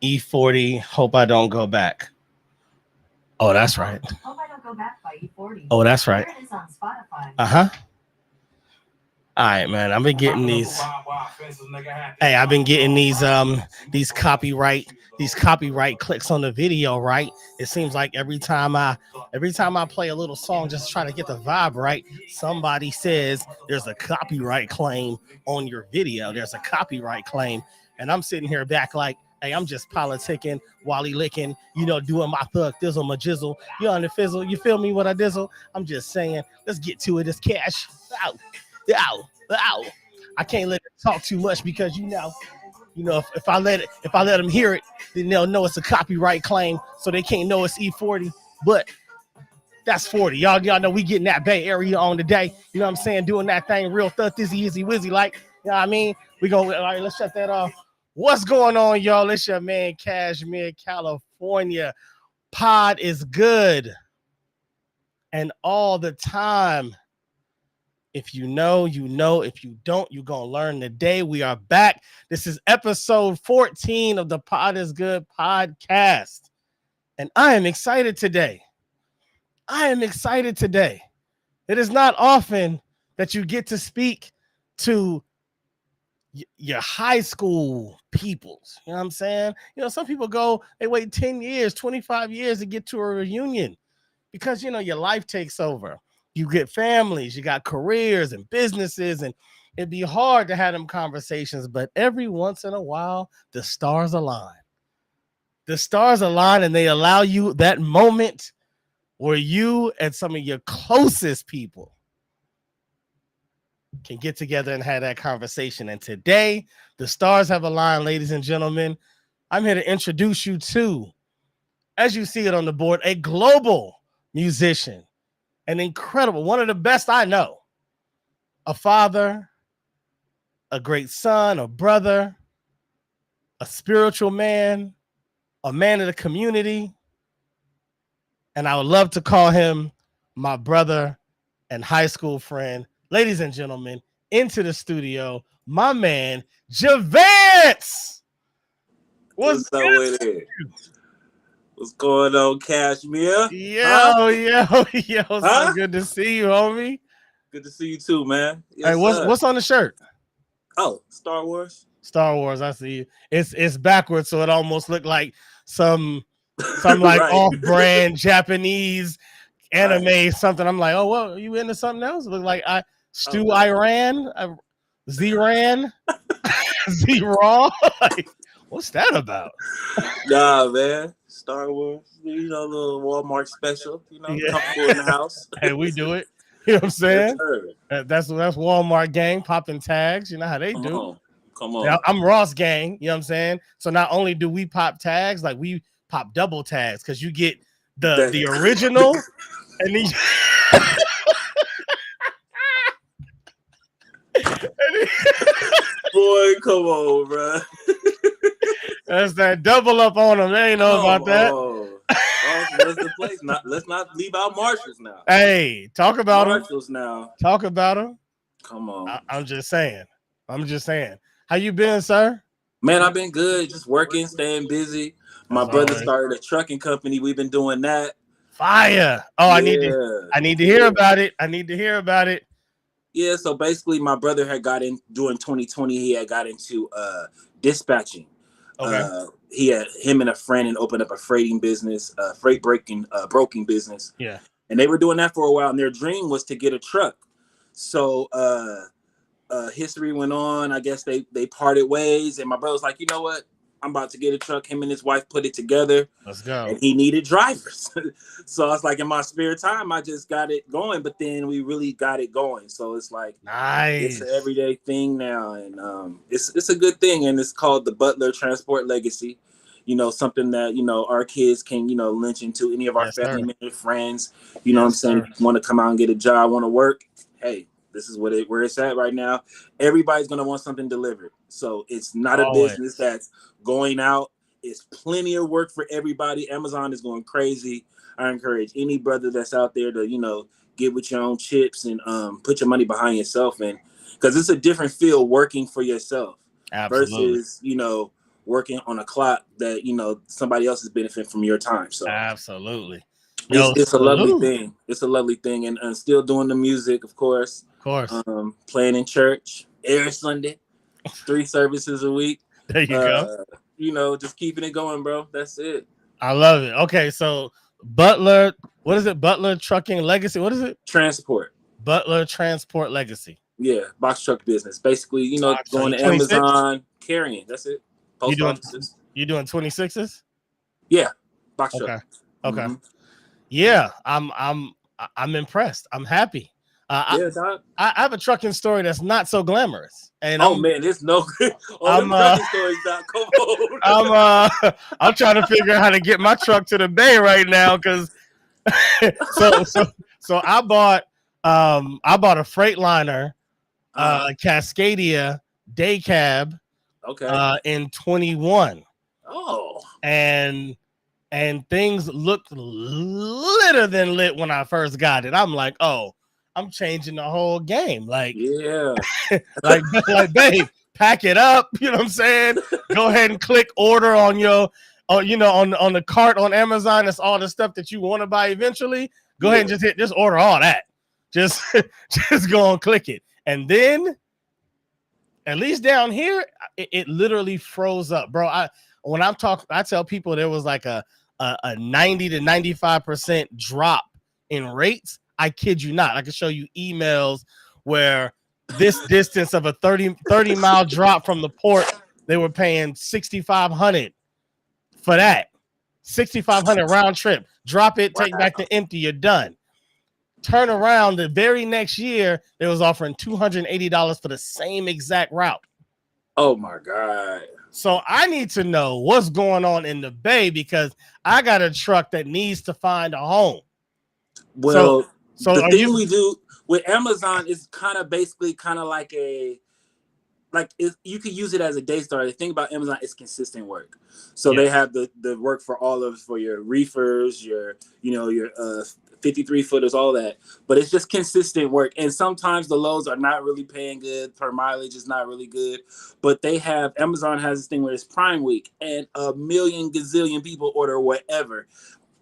E40. Hope I don't go back. Oh, that's right. Hope I Don't Go Back by E40. Oh, that's right. Here it is on Spotify. Uh-huh. All right, man. I've been getting these. Hey, I've been getting these copyright clicks on the video, right? It seems like every time I play a little song just to try to get the vibe right, somebody says there's a copyright claim on your video. There's a copyright claim. And I'm sitting here back like, hey, I'm just politicking, Wally licking, doing my thug thizzle, my jizzle, on the fizzle. You feel me? What I dizzle? I'm just saying, let's get to it. It's cash. Out. Ow. I can't let it talk too much because if I let them hear it, then they'll know it's a copyright claim, so they can't know it's E40. But that's 40. Y'all know we getting that Bay Area on today. You know what I'm saying? Doing that thing real thizzy, izzy, wizzy, like, you know what I mean? All right, let's shut that off. What's going on, y'all? It's your man Cashmere, California. Pod is good. And all the time. If you know, you know. If you don't, you're going to learn today. We are back. This is episode 14 of the Pod is Good podcast. And I am excited today. It is not often that you get to speak to your high school peoples. You know what I'm saying? Some people they wait 10 years, 25 years to get to a reunion because, your life takes over. You get families, you got careers and businesses, and it'd be hard to have them conversations. But every once in a while, the stars align. And they allow you that moment where you and some of your closest people can get together and have that conversation. And today, the stars have aligned, ladies and gentlemen. I'm here to introduce you to, as you see it on the board, a global musician. An incredible, one of the best I know. A father, a great son, a brother, a spiritual man, a man of the community. And I would love to call him my brother and high school friend. Ladies and gentlemen, into the studio, my man, Javance. What's up with it? What's going on, Cashmere? Yo. So good to see you, homie. Good to see you too, man. Yes, hey, what's on the shirt? Oh, Star Wars. I see you. It's backwards, so it almost looked like some like right. Off-brand Japanese anime, right. Something. I'm like, oh, what? Are you into something else? It looked like Iran, Z-Ran, Z-Raw. Like, what's that about? Nah, man. Star Wars, little Walmart special, comfortable in the house. Hey, we do it. You know what I'm saying? That's Walmart gang popping tags. You know how they do. Come on. Now, I'm Ross gang. You know what I'm saying? So not only do we pop tags, like we pop double tags because you get the original and then. Boy, come on, bro. That's that double up on them. They ain't know about that. That's the place. Let's not leave out Marshalls now. Hey, talk about Marshalls now. Talk about them. Come on. I'm just saying. How you been, sir? Man, I've been good. Just working, staying busy. My brother started a trucking company. We've been doing that. Fire. Oh, yeah. I need to hear about it. Yeah, so basically my brother had got in during 2020. He had got into dispatching. Okay. Him and a friend and opened up a freighting business, broking business. Yeah. And they were doing that for a while, and their dream was to get a truck. So history went on. I guess they parted ways, and my brother was like, you know what? I'm about to get a truck. Him and his wife put it together. Let's go. And he needed drivers. So I was like, in my spare time, I just got it going. But then we really got it going. So it's like, nice. It's an everyday thing now. And it's a good thing. And it's called the Butler Transport Legacy. Something that, our kids can, lynch into, any of our family members, friends. You know what I'm saying? If you want to come out and get a job, want to work, hey, this is where it's at right now. Everybody's going to want something delivered. So it's not a business that's going out. It's plenty of work for everybody. Amazon is going crazy. I encourage any brother that's out there to, get with your own chips and put your money behind yourself. And because it's a different feel working for yourself. Absolutely. Versus, working on a clock that, you know, somebody else is benefiting from your time. So absolutely. Yo, it's a lovely salute. thing. It's a lovely thing. And still doing the music, of course. Of course. Playing in church every Sunday, 3 services a week. There you go. You know, just keeping it going, bro. That's it. I love it. Okay, so Butler, what is it? Butler Trucking Legacy. What is it? Transport. Butler Transport Legacy. Yeah, box truck business. Basically, you know, going to 26? Amazon, carrying. That's it. Post offices. You doing 26s? Yeah, box Okay. truck. Okay. Mm-hmm. Yeah, I'm impressed. I'm happy. Yeah, Doc. I have a trucking story that's not so glamorous. And man, there's no good. Them trucking stories, Doc. Come on. I'm trying to figure out how to get my truck to the bay right now because so I bought a Freightliner, Cascadia day cab, okay, in 21. Oh, and things looked litter than lit when I first got it. I'm like, oh, I'm changing the whole game. Like, yeah, like babe, pack it up. You know what I'm saying? Go ahead and click order on your, you know, on the cart on Amazon. That's all the stuff that you want to buy eventually. Go ahead and just order all that. Just go and click it. And then, at least down here, it literally froze up, bro. When I'm talking, I tell people there was like a 90 to 95% drop in rates. I kid you not. I can show you emails where this distance of a 30 mile drop from the port, they were paying $6,500 for that. $6,500 round trip. Drop it, take back the empty, you're done. Turn around the very next year, they was offering $280 for the same exact route. Oh my God. So I need to know what's going on in the Bay because I got a truck that needs to find a home. Well, so the thing we do with Amazon is kind of like you could use it as a day starter. The thing about Amazon is consistent work. So they have the work for your reefers, your 53 footers, all that. But it's just consistent work. And sometimes the loads are not really paying good. Per mileage is not really good. But Amazon has this thing where it's Prime Week and a million gazillion people order whatever.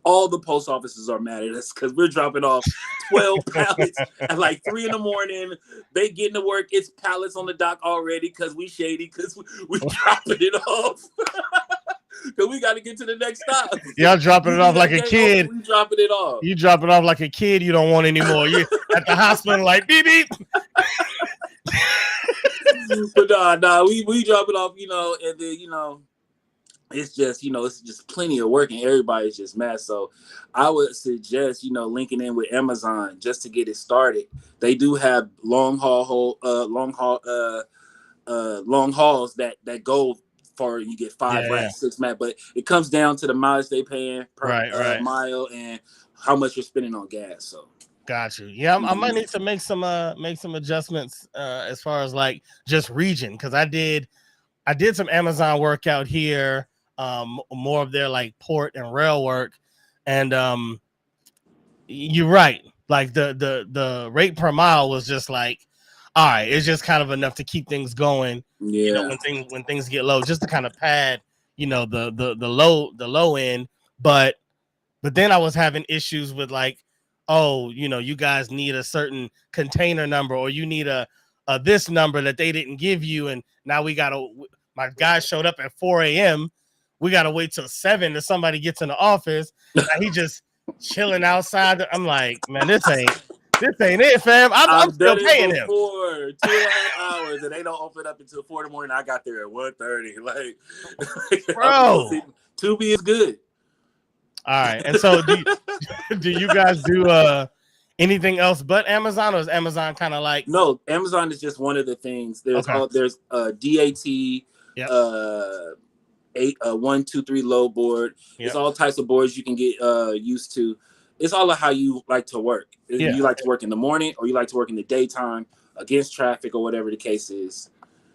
All the post offices are mad at us because we're dropping off 12 pallets at like 3 a.m. They getting to work. It's pallets on the dock already because we shady because we dropping it off. Because we got to get to the next stop. Y'all dropping it off like a kid. We dropping it off. You drop it off like a kid you don't want anymore. You at the hospital like beep beep. But we drop it off, and then it's just plenty of work and everybody's just mad. So I would suggest, linking in with Amazon just to get it started. They do have long hauls that go for you get 5 racks, 6 mat, but it comes down to the mileage they paying per mile and how much you're spending on gas. So got you. Yeah, I might need to make some adjustments as far as like just region because I did some Amazon work out here. More of their like port and rail work, and you're right. Like the rate per mile was just like, all right, it's just kind of enough to keep things going. Yeah, when things get low, just to kind of pad, the low end. But then I was having issues with like, oh, you guys need a certain container number or you need a this number that they didn't give you, and now my guy showed up at 4 a.m. We got to wait till 7 till somebody gets in the office. He just chilling outside. I'm like, man, this ain't it, fam. I'm still paying him. 2.5 hours, and they don't open up until 4 a.m. I got there at 1:30. Like, bro, Tubi is good. All right, and so do you guys do anything else but Amazon, or is Amazon kind of like? No, Amazon is just one of the things. There's DAT. Yep. 1, 2, 3 load board. Yep. It's all types of boards you can get used to. It's all of how you like to work. You like to work in the morning or you like to work in the daytime against traffic or whatever the case is.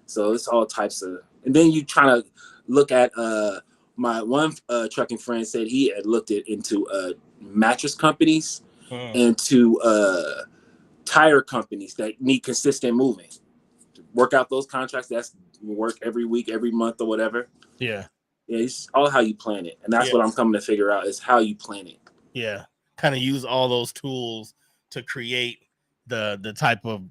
So it's all types of. And then you trying to look at my one trucking friend said he had looked into mattress companies and to tire companies that need consistent movement. Work out those contracts. work every week, every month, or whatever. Yeah. It's all how you plan it, and that's what I'm coming to figure out is how you plan it. Yeah, kind of use all those tools to create the type of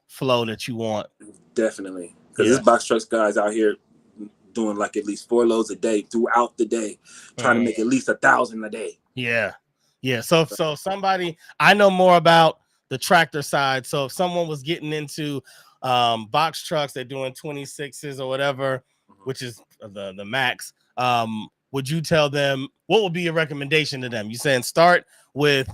flow that you want. Definitely, because this box trucks guys out here doing like at least 4 loads a day throughout the day, trying to make at least 1,000 a day. Yeah. So somebody, I know more about the tractor side. So if someone was getting into box trucks, they're doing 26s or whatever, which is the max. Would you tell them, what would be your recommendation to them? You saying start with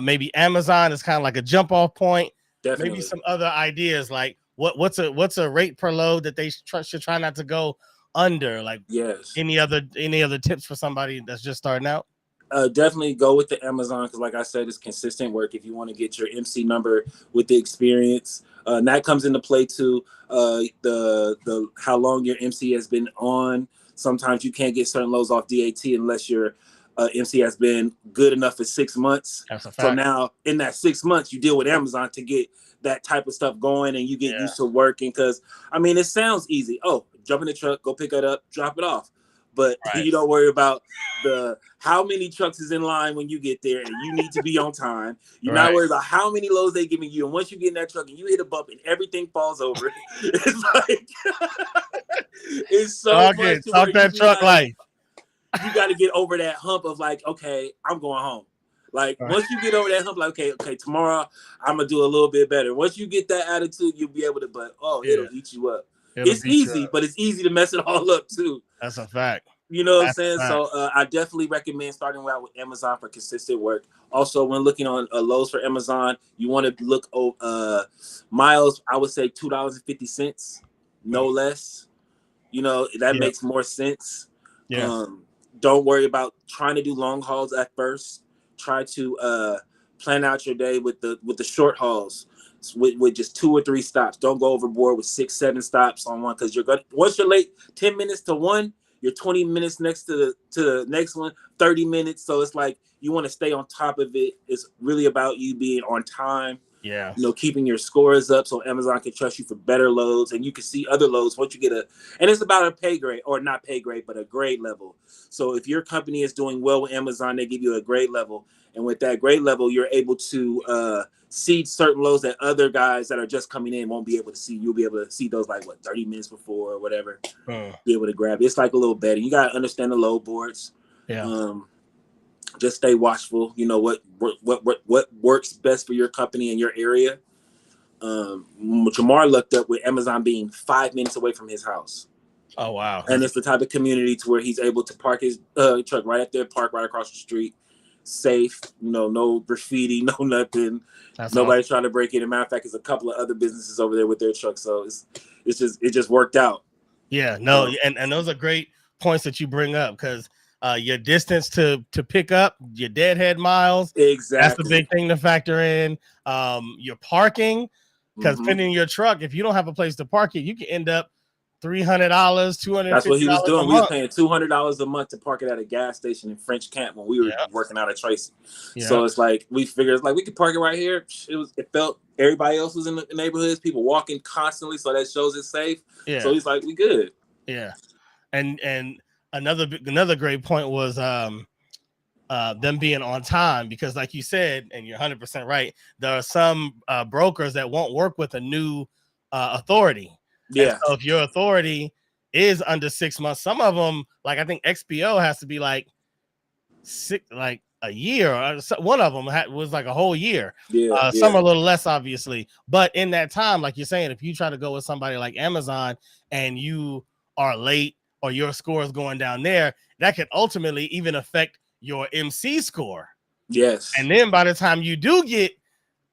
maybe Amazon is kind of like a jump off point. Definitely. Maybe some other ideas like what's a rate per load that they should try not to go under. Like any other tips for somebody that's just starting out? Definitely go with the Amazon because, like I said, it's consistent work. If you want to get your MC number with the experience, and that comes into play too. The how long your MC has been on. Sometimes you can't get certain loads off DAT unless your MC has been good enough for 6 months. That's a fact. So now in that 6 months, you deal with Amazon to get that type of stuff going, and you get used to working. Because I mean, it sounds easy. Oh, jump in the truck, go pick it up, drop it off. But you don't worry about how many trucks is in line when you get there, and you need to be on time. You're not worried about how many loads they giving you. And once you get in that truck and you hit a bump and everything falls over, it's like it's so much. Talk that truck life. You got to get over that hump of like, okay, I'm going home. Like once you get over that hump, like okay, tomorrow I'm gonna do a little bit better. Once you get that attitude, you'll be able to. But it'll eat you up. It's easy, but it's easy to mess it all up too. That's a fact. You know what I'm saying? So I definitely recommend starting out with Amazon for consistent work. Also, when looking on loads for Amazon, you want to look miles. I would say $2.50, no less. You know that makes more sense. Yeah. Don't worry about trying to do long hauls at first. Try to plan out your day with the short hauls. With just 2 or 3 stops. Don't go overboard with 6, 7 stops on one because you're gonna once you're late 10 minutes to one, you're 20 minutes next to the next one, 30 minutes. So it's like you want to stay on top of it. It's really about you being on time. Yeah. You know, keeping your scores up so Amazon can trust you for better loads and you can see other loads once you get and it's about a pay grade or not pay grade, but a grade level. So if your company is doing well with Amazon, they give you a grade level. And with that grade level, you're able to see certain loads that other guys that are just coming in won't be able to see. You'll be able to see those like 30 minutes before or whatever. Be able to grab it. It's like a little betting. You gotta understand the load boards. Yeah. Just stay watchful. You know what works best for your company in your area. Jamar looked up with Amazon being 5 minutes away from his house. Oh wow! And it's the type of community to where he's able to park his truck right up there, park right across the street, safe. You know, no graffiti, no nothing. Nobody trying to break in. As a matter of fact, there's a couple of other businesses over there with their trucks, so it just worked out. Yeah, no, and those are great points that you bring up because your distance to pick up your deadhead miles. Exactly, that's the big thing to factor in. Your parking, because pinning your truck, if you don't have a place to park it, you can end up $300, $250. That's what he was doing. We was paying $200 a month to park it at a gas station in French Camp when we were working out at Tracy. So it's like we figured it's like we could park it right here. It felt everybody else was in the neighborhoods, people walking constantly, so that shows it's safe. Yeah. So he's like, we good. Yeah, and another great point was them being on time because, like you said, and you're 100% right. There are some brokers that won't work with a new authority. Yeah. And so if your authority is under 6 months, some of them, like I think XPO has to be like a year. One of them was like a whole year. Yeah. Some are a little less, obviously. But in that time, like you're saying, if you try to go with somebody like Amazon and you are late or your score is going down there, that could ultimately even affect your MC score. Yes. And then by the time you do get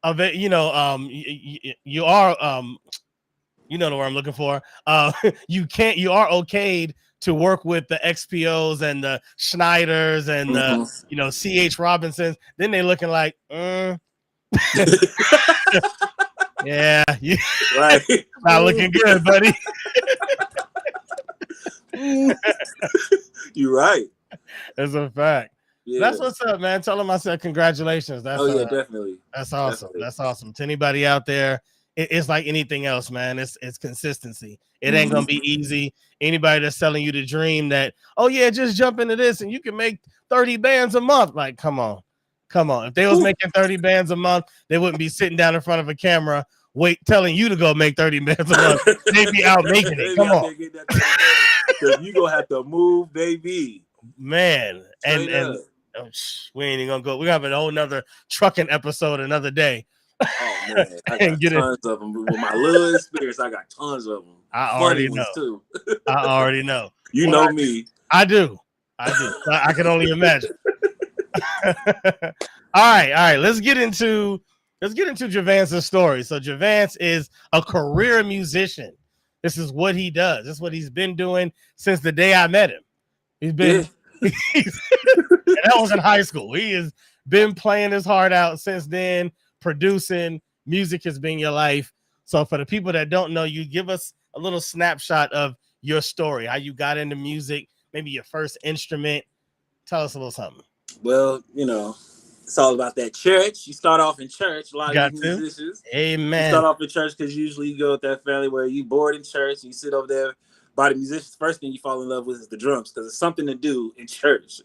of it, you are you know what I'm looking for. You are okayed to work with the XPOs and the Schneiders and the CH Robinsons. Then they looking like, yeah, you right. not looking good, buddy. You're right. That's a fact. Yeah. That's what's up, man. Tell them I said congratulations. That's definitely. That's awesome. Definitely. That's awesome. To anybody out there, it's like anything else, man. It's consistency. It ain't gonna be easy. Anybody that's selling you the dream that, oh yeah, just jump into this and you can make 30 bands a month. Like, come on. If they was making 30 bands a month, they wouldn't be sitting down in front of a camera, telling you to go make 30 bands a month. They'd be out making it. Come on. Because you gonna have to move, baby. Man. And oh, we ain't even gonna go. We're having a whole nother trucking episode another day. Oh man, I got tons of them. With my little experience, I got tons of them. I already know. Too. I already know. You know me. I do. I can only imagine. All right. Let's get into Javance's story. So Javance is a career musician. This is what he does. This is what he's been doing since the day I met him. He's been and that was in high school. He has been playing his heart out since then, producing. Music has been your life. So for the people that don't know you, give us a little snapshot of your story, how you got into music, maybe your first instrument. Tell us a little something. Well, it's all about that church. You start off in church. A lot of these musicians. Amen. You start off in church because usually you go with that family where you bored in church and you sit over there by the musicians. First thing you fall in love with is the drums because it's something to do in church.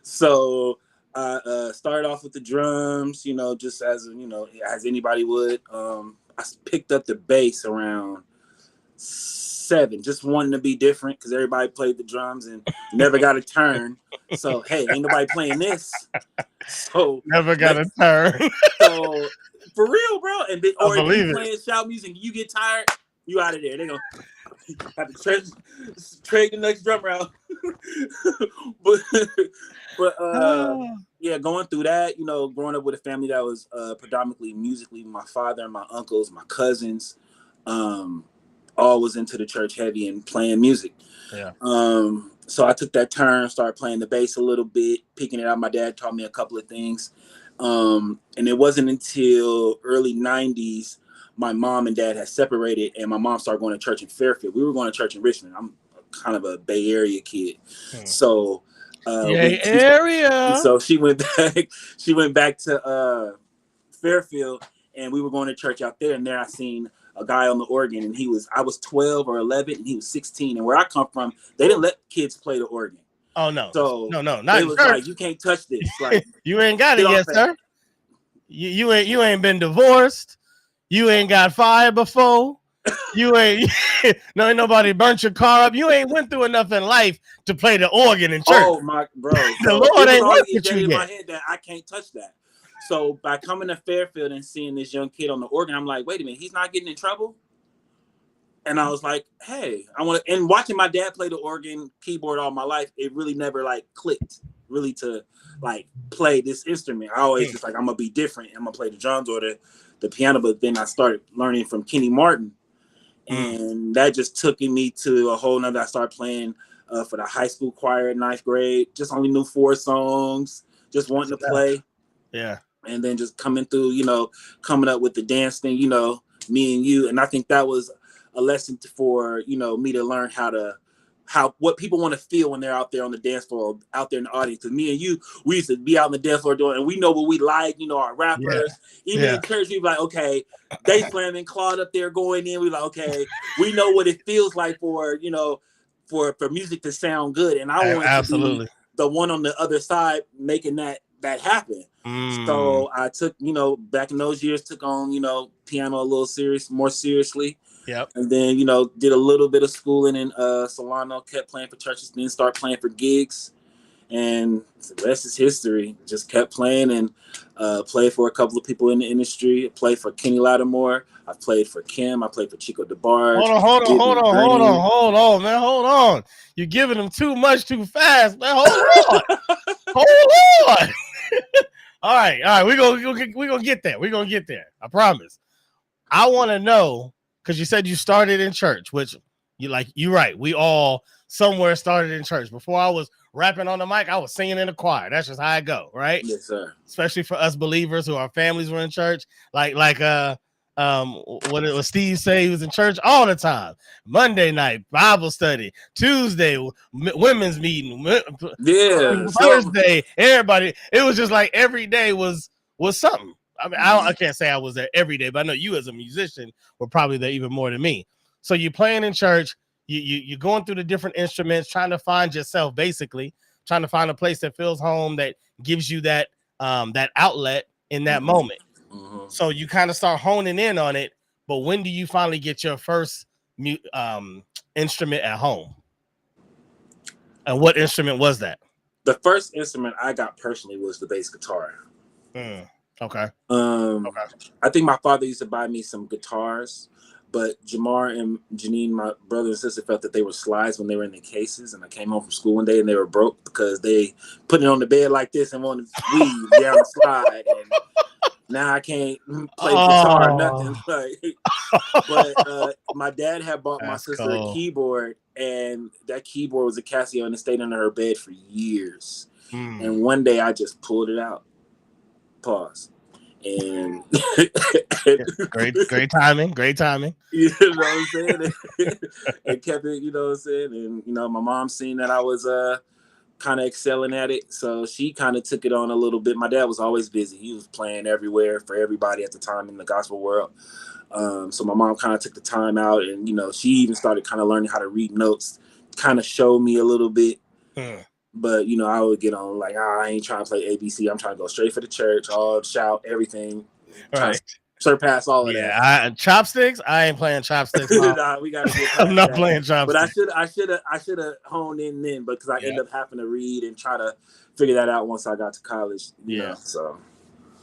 So I started off with the drums, just as anybody would. I picked up the bass around 7, just wanting to be different because everybody played the drums and never got a turn. So hey, ain't nobody playing this. So never got a turn. So for real, bro. And then, or if you playing shout music, you get tired, you out of there. They gonna have to trade the next drum round. but yeah, going through that, growing up with a family that was predominantly musically, my father and my uncles, my cousins, all was into the church heavy and playing music. Yeah. So I took that turn, started playing the bass a little bit, picking it out. My dad taught me a couple of things. And it wasn't until early 90s, my mom and dad had separated and my mom started going to church in Fairfield. We were going to church in Richmond. I'm kind of a Bay Area kid. So so she went back to Fairfield and we were going to church out there. And there I seen a guy on the organ and I was 12 or 11 and he was 16. And where I come from, they didn't let kids play the organ. Oh no. So no, not it was like, you can't touch this. Like you ain't got it yet, sir. You ain't been divorced. You ain't got fired before. You ain't ain't nobody burnt your car up. You ain't went through enough in life to play the organ in church. Oh my bro. The Lord ain't worked with you in yet. My head that I can't touch that. So by coming to Fairfield and seeing this young kid on the organ, I'm like, wait a minute, he's not getting in trouble. And I was like, hey, and watching my dad play the organ keyboard all my life, it really never clicked really to play this instrument. I always just I'm gonna be different. I'm gonna play the drums or the piano. But then I started learning from Kenny Martin. And that just took me to a whole nother. I started playing for the high school choir in 9th grade. Just only knew 4 songs, just wanting to play. Yeah. And then just coming through, coming up with the dance thing, me and you. And I think that was a lesson for, me to learn what people want to feel when they're out there on the dance floor, out there in the audience. Because me and you, we used to be out on the dance floor doing, and we know what we like, our rappers. Yeah. Even in church, we be like, okay, they slamming Claude up there going in. We like, okay, we know what it feels like for music to sound good. And I want to be the one on the other side making that happen. So I took, back in those years, took on, piano a little more seriously. Yep. And then, did a little bit of schooling in Solano, kept playing for churches, then started playing for gigs. And the rest is history. Just kept playing and played for a couple of people in the industry. Played for Kenny Lattimore. I played for Kim. I played for Chico DeBarge. Hold on, man. Hold on. You're giving them too much too fast, man. Hold on. All right. We're gonna get there. We're gonna get there. I promise. I want to know, because you said you started in church, which you're right. We all somewhere started in church. Before I was rapping on the mic, I was singing in the choir. That's just how I go, right? Yes, sir. Especially for us believers who our families were in church. What did Steve say? He was in church all the time. Monday night Bible study, Tuesday women's meeting, Thursday everybody. It was just like every day was something. I mean, I can't say I was there every day, but I know you as a musician were probably there even more than me. So you're playing in church, you're going through the different instruments, trying to find yourself, basically trying to find a place that feels home, that gives you that that outlet in that moment. So you kind of start honing in on it. But when do you finally get your first instrument at home? And what instrument was that? The first instrument I got personally was the bass guitar. Okay. I think my father used to buy me some guitars, but Jamar and Janine, my brother and sister, felt that they were slides when they were in the cases. And I came home from school one day and they were broke because they put it on the bed like this and wanted to weave down the slide. And now I can't play guitar or nothing. But my dad had bought my sister a keyboard, and that keyboard was a Casio, and it stayed under her bed for years. And one day I just pulled it out. Pause. And great timing. You know what I'm saying? And kept it, you know what I'm saying? And my mom seen that I was kind of excelling at it, so she kind of took it on a little bit. My dad was always busy. He was playing everywhere for everybody at the time in the gospel world. So my mom kind of took the time out, and she even started kind of learning how to read notes, kind of showed me a little bit. But I would get on like, I ain't trying to play ABC. I'm trying to go straight for the church, all shout, everything, right? Surpass all of that. Chopsticks. I ain't playing chopsticks. Nah, we gotta get I'm not playing chopsticks. But I should have honed in then, because I ended up having to read and try to figure that out once I got to college. You know, so.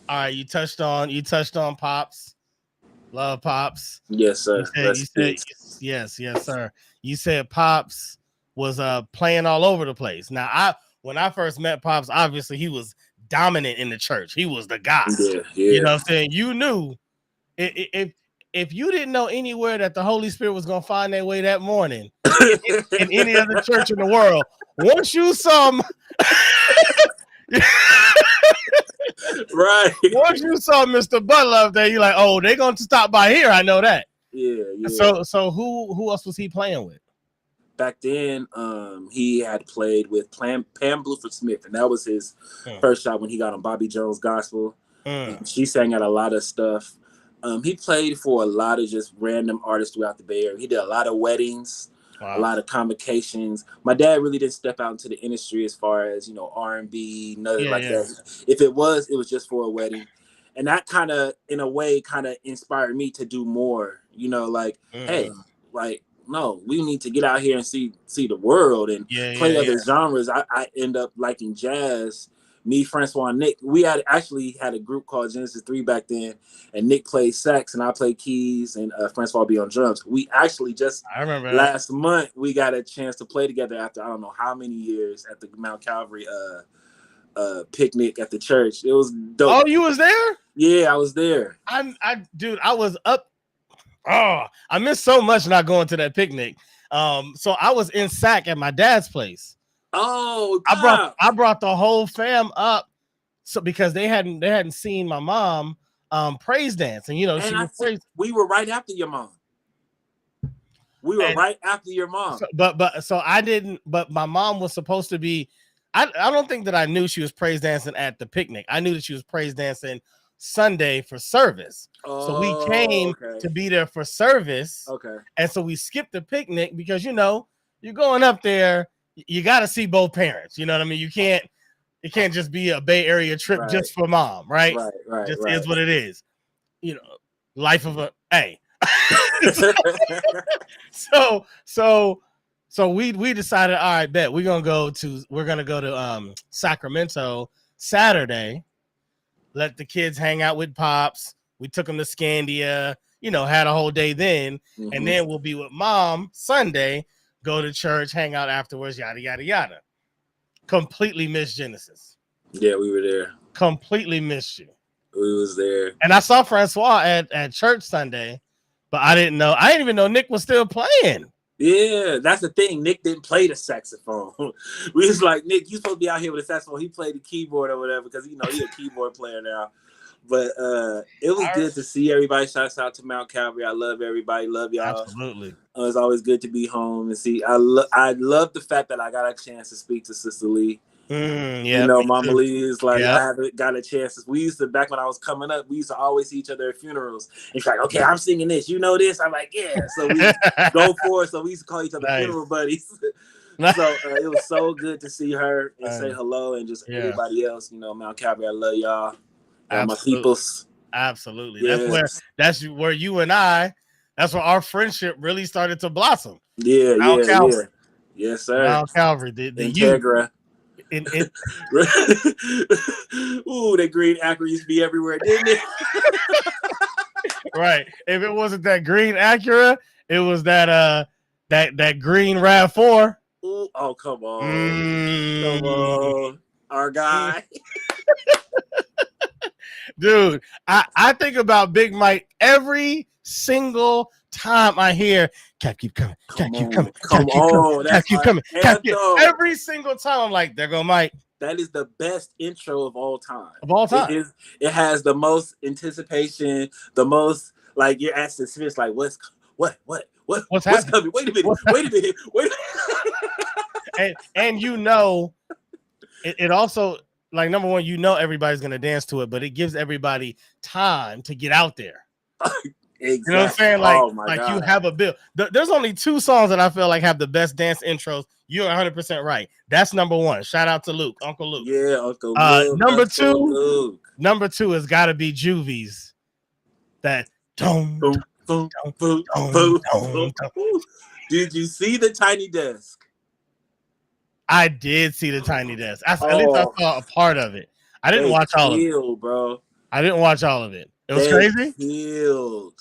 All right, you touched on Pops. Love Pops. Yes, sir. Yes, sir. You said Pops was playing all over the place. Now, when I first met Pops, obviously he was dominant in the church. He was the guy. Yeah. You know what I'm saying? You knew if you didn't know anywhere that the Holy Spirit was gonna find their way that morning in any other church in the world, once you saw right. Once you saw Mr. Butler up there, you're like, oh, they're gonna stop by here. I know that. Yeah. So who else was he playing with? Back then, he had played with Pam Bluford Smith, and that was his first shot when he got on Bobby Jones Gospel. She sang at a lot of stuff. He played for a lot of just random artists throughout the Bay Area. He did a lot of weddings, a lot of convocations. My dad really didn't step out into the industry as far as, R&B, nothing like that. If it was just for a wedding. And that kind of, in a way, kind of inspired me to do more, hey, no, we need to get out here and see the world and play other genres. I end up liking jazz. Me, Francois, and Nick, we actually had a group called Genesis 3 back then, and Nick played sax and I played keys, and Francois be on drums. We actually I remember last month we got a chance to play together after I don't know how many years at the Mount Calvary picnic at the church. It was dope. Oh, you was there? Yeah, I was there. Dude, I was up. Oh, I missed so much not going to that picnic. So I was in SAC at my dad's place. Oh, I brought the whole fam up, so because they hadn't seen my mom praise dance, and she was praise. We were right after your mom. So I didn't. But my mom was supposed to be. I don't think that I knew she was praise dancing at the picnic. I knew that she was praise dancing Sunday for service. So we came to be there for service. Okay. And so we skipped the picnic because you're going up there. You got to see both parents. You know what I mean? It can't just be a Bay Area trip just for mom, right? Right. Just is what it is. Life of a hey. So we decided, all right, bet we're gonna go to Sacramento Saturday. Let the kids hang out with Pops. We took them to Scandia, had a whole day then, and then we'll be with Mom Sunday. Go to church, hang out afterwards, yada, yada, yada. Completely missed Genesis. Yeah, we were there. Completely missed you. We was there. And I saw Francois at church Sunday, but I didn't even know Nick was still playing. Yeah, that's the thing. Nick didn't play the saxophone. We was like, Nick, you supposed to be out here with a saxophone. He played the keyboard or whatever because, he's a keyboard player now. But it was good to see everybody. Shouts out to Mount Calvary. I love everybody. Love y'all. Absolutely. It's always good to be home and see. I love the fact that I got a chance to speak to Sister Lee. Yeah, me Mama too. Lee is like, Yep. I haven't got a chance. We used to, back when I was coming up, we used to always see each other at funerals. And she's like, okay, I'm singing this. You know this? I'm like, yeah. So we go for it. So we used to call each other Nice. funeral buddies. So it was so good to see her and say hello, and just everybody else. Mount Calvary, I love y'all. Y'all my peoples. Absolutely. Yes. That's where you and I, that's where our friendship really started to blossom. Yeah. Yes, sir. Mount Calvary, the Integra. In Ooh, that green Acura used to be everywhere, didn't it? Right. If it wasn't that green Acura, it was that green RAV4. Ooh, oh, come on. Come on. Our guy. Dude, I think about Big Mike every single time I hear Cap keep coming, Cap keep coming, Cap keep coming, Cap keep coming. Every single time I'm like, there go Mike. That is the best intro of all time. It has the most anticipation, the most, like, you're asking Smith, like, what's happening? Wait a minute. And it also, like, number one, everybody's gonna dance to it, but it gives everybody time to get out there. Exactly. You know what I'm saying? Like God. You have a bill. There's only 2 songs that I feel like have the best dance intros. You're 100% right. That's number 1. Shout out to Luke, Uncle Luke. Yeah, Uncle Luke. Number 2 has got to be Juvie's. That don't. Did you see the Tiny Desk? I did see the Tiny Desk. At least I saw a part of it. I didn't watch all of it, bro. I didn't watch all of it. It was crazy. Killed.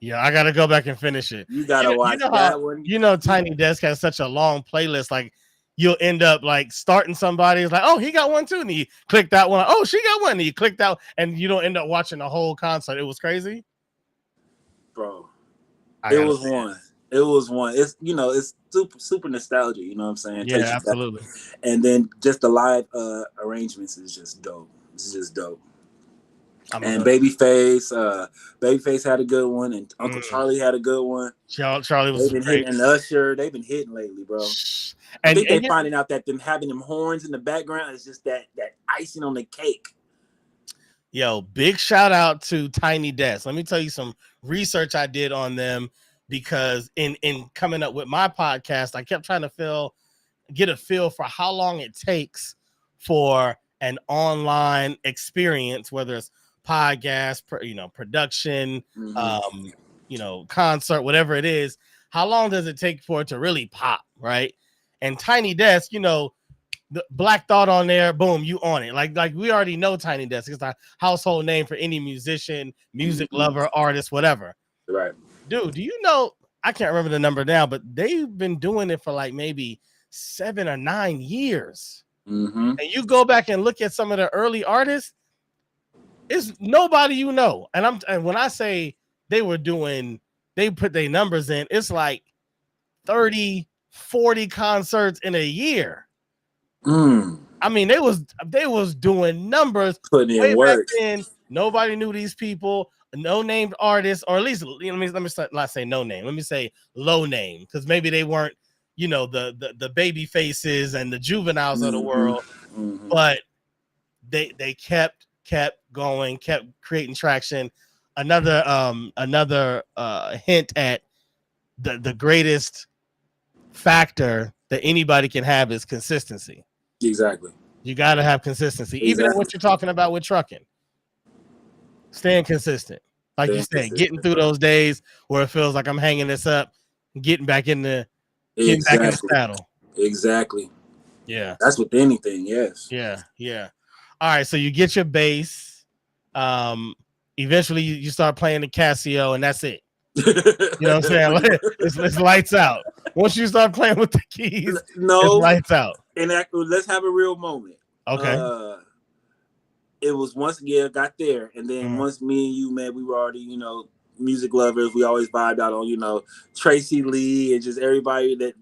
Yeah, I gotta go back and finish it. You gotta watch that one. Tiny Desk has such a long playlist. Like, you'll end up like starting somebody. It's like, oh, he got one too. And you click that one. Oh, she got one. And you click that, and you don't end up watching the whole concert. It was crazy, bro. It was one. It's it's super nostalgia. You know what I'm saying? Yeah, absolutely. And then just the live arrangements is just dope. It's just dope. And Babyface had a good one, and Uncle Charlie had a good one. Charlie was great. And Usher, they've been hitting lately, bro. I think they're finding out that them having them horns in the background is just that icing on the cake. Yo, big shout out to Tiny Desk. Let me tell you some research I did on them, because in coming up with my podcast, I kept trying to get a feel for how long it takes for an online experience, whether it's podcast, production, concert, whatever it is. How long does it take for it to really pop, right? And Tiny Desk, the Black Thought on there, boom, you on it. Like we already know Tiny Desk. It's a household name for any musician, music lover, artist, whatever. Right. Dude, do you know, I can't remember the number now, but they've been doing it for like maybe 7 or 9 years. Mm-hmm. And you go back and look at some of the early artists, it's nobody And when I say they put their numbers in, it's like 30, 40 concerts in a year. I mean, they was doing numbers, putting in work. Back then, nobody knew these people, no named artists, or at least let me not say no name. Let me say low name, because maybe they weren't, the baby faces and the juveniles of the world, but they kept going, kept creating traction. Another hint at the greatest factor that anybody can have is consistency. Exactly. You got to have consistency, even in what you're talking about with trucking. Staying consistent, like you said, getting through those days where it feels like I'm hanging this up, getting back in the saddle. Exactly. Yeah, that's with anything. Yes. Yeah. All right, so you get your bass. Eventually you start playing the Casio, and that's it. You know what I'm saying? It's lights out. Once you start playing with the keys, it's lights out. And let's have a real moment. Okay. It was once again got there, and then once me and you, man, we were already, music lovers. We always vibed out on, Tracy Lee and just everybody that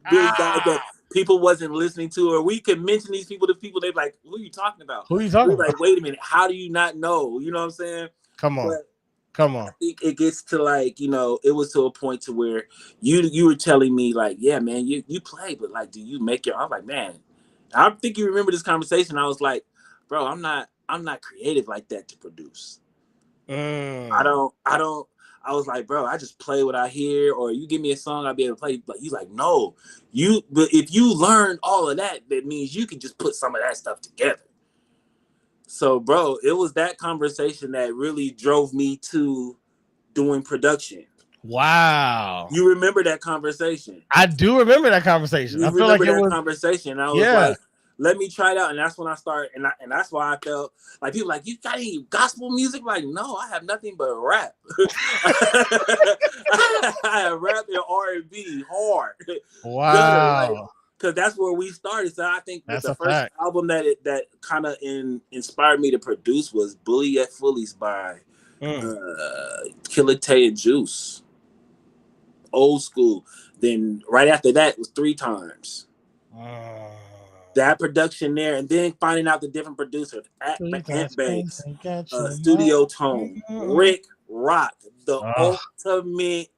that people wasn't listening to, or we could mention these people to people. They're like, "Who are you talking about? Who are you talking about?" Like, wait a minute, how do you not know? You know what I'm saying? Come on. I think it gets to like, it was to a point to where you were telling me like, yeah, man, you play, but like, do you make your? I'm like, man, I think you remember this conversation. I was like, bro, I'm not creative like that to produce. I don't. I was like, bro, I just play what I hear, or you give me a song, I'll be able to play. But he's like, no, but if you learn all of that, that means you can just put some of that stuff together. So, bro, it was that conversation that really drove me to doing production. Wow. You remember that conversation? I do remember that conversation. I feel like it was conversation. I was like, let me try it out. And that's when I started. And that's why I felt like people like, you got any gospel music? Like, no, I have nothing but rap. I have rap and R&B hard. Wow. Because that's where we started. So I think that's the first album that kind of inspired me to produce was Bully at Fully's by Killer Tay and Juice. Old school. Then right after that was 3 Times. That production there, and then finding out the different producers at Banks, Studio Tone, Rick Rock, the ultimate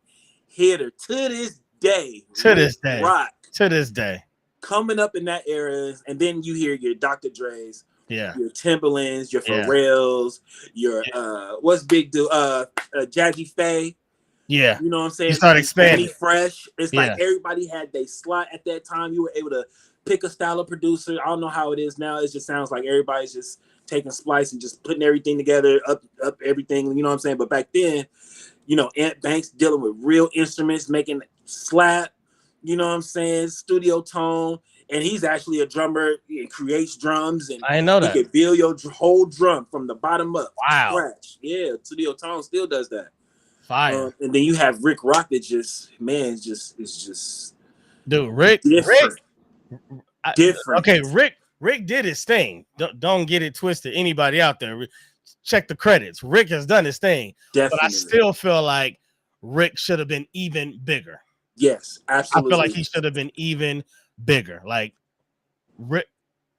hitter to this day. To this day. Coming up in that era, and then you hear your Dr. Dre's, your Timberlands, your Pharrells, your what's big do Jazzy Faye. Yeah, you know what I'm saying. You start expanding. Fresh. It's like everybody had their slot at that time. You were able to pick a style of producer. I don't know how it is now. It just sounds like everybody's just taking splice and just putting everything together, up everything. You know what I'm saying? But back then, Ant Banks dealing with real instruments, making slap. You know what I'm saying? Studio Tone, and he's actually a drummer. He creates drums, and I know that he can build your whole drum from the bottom up. Wow. Scratch. Yeah, Studio Tone still does that. Fire. And then you have Rick Rock that just is just dude. Rick different. Okay, Rick did his thing. Don't get it twisted. Anybody out there, check the credits. Rick has done his thing. Definitely. But I still feel like Rick should have been even bigger. Yes, absolutely. I feel like he should have been even bigger. Like Rick,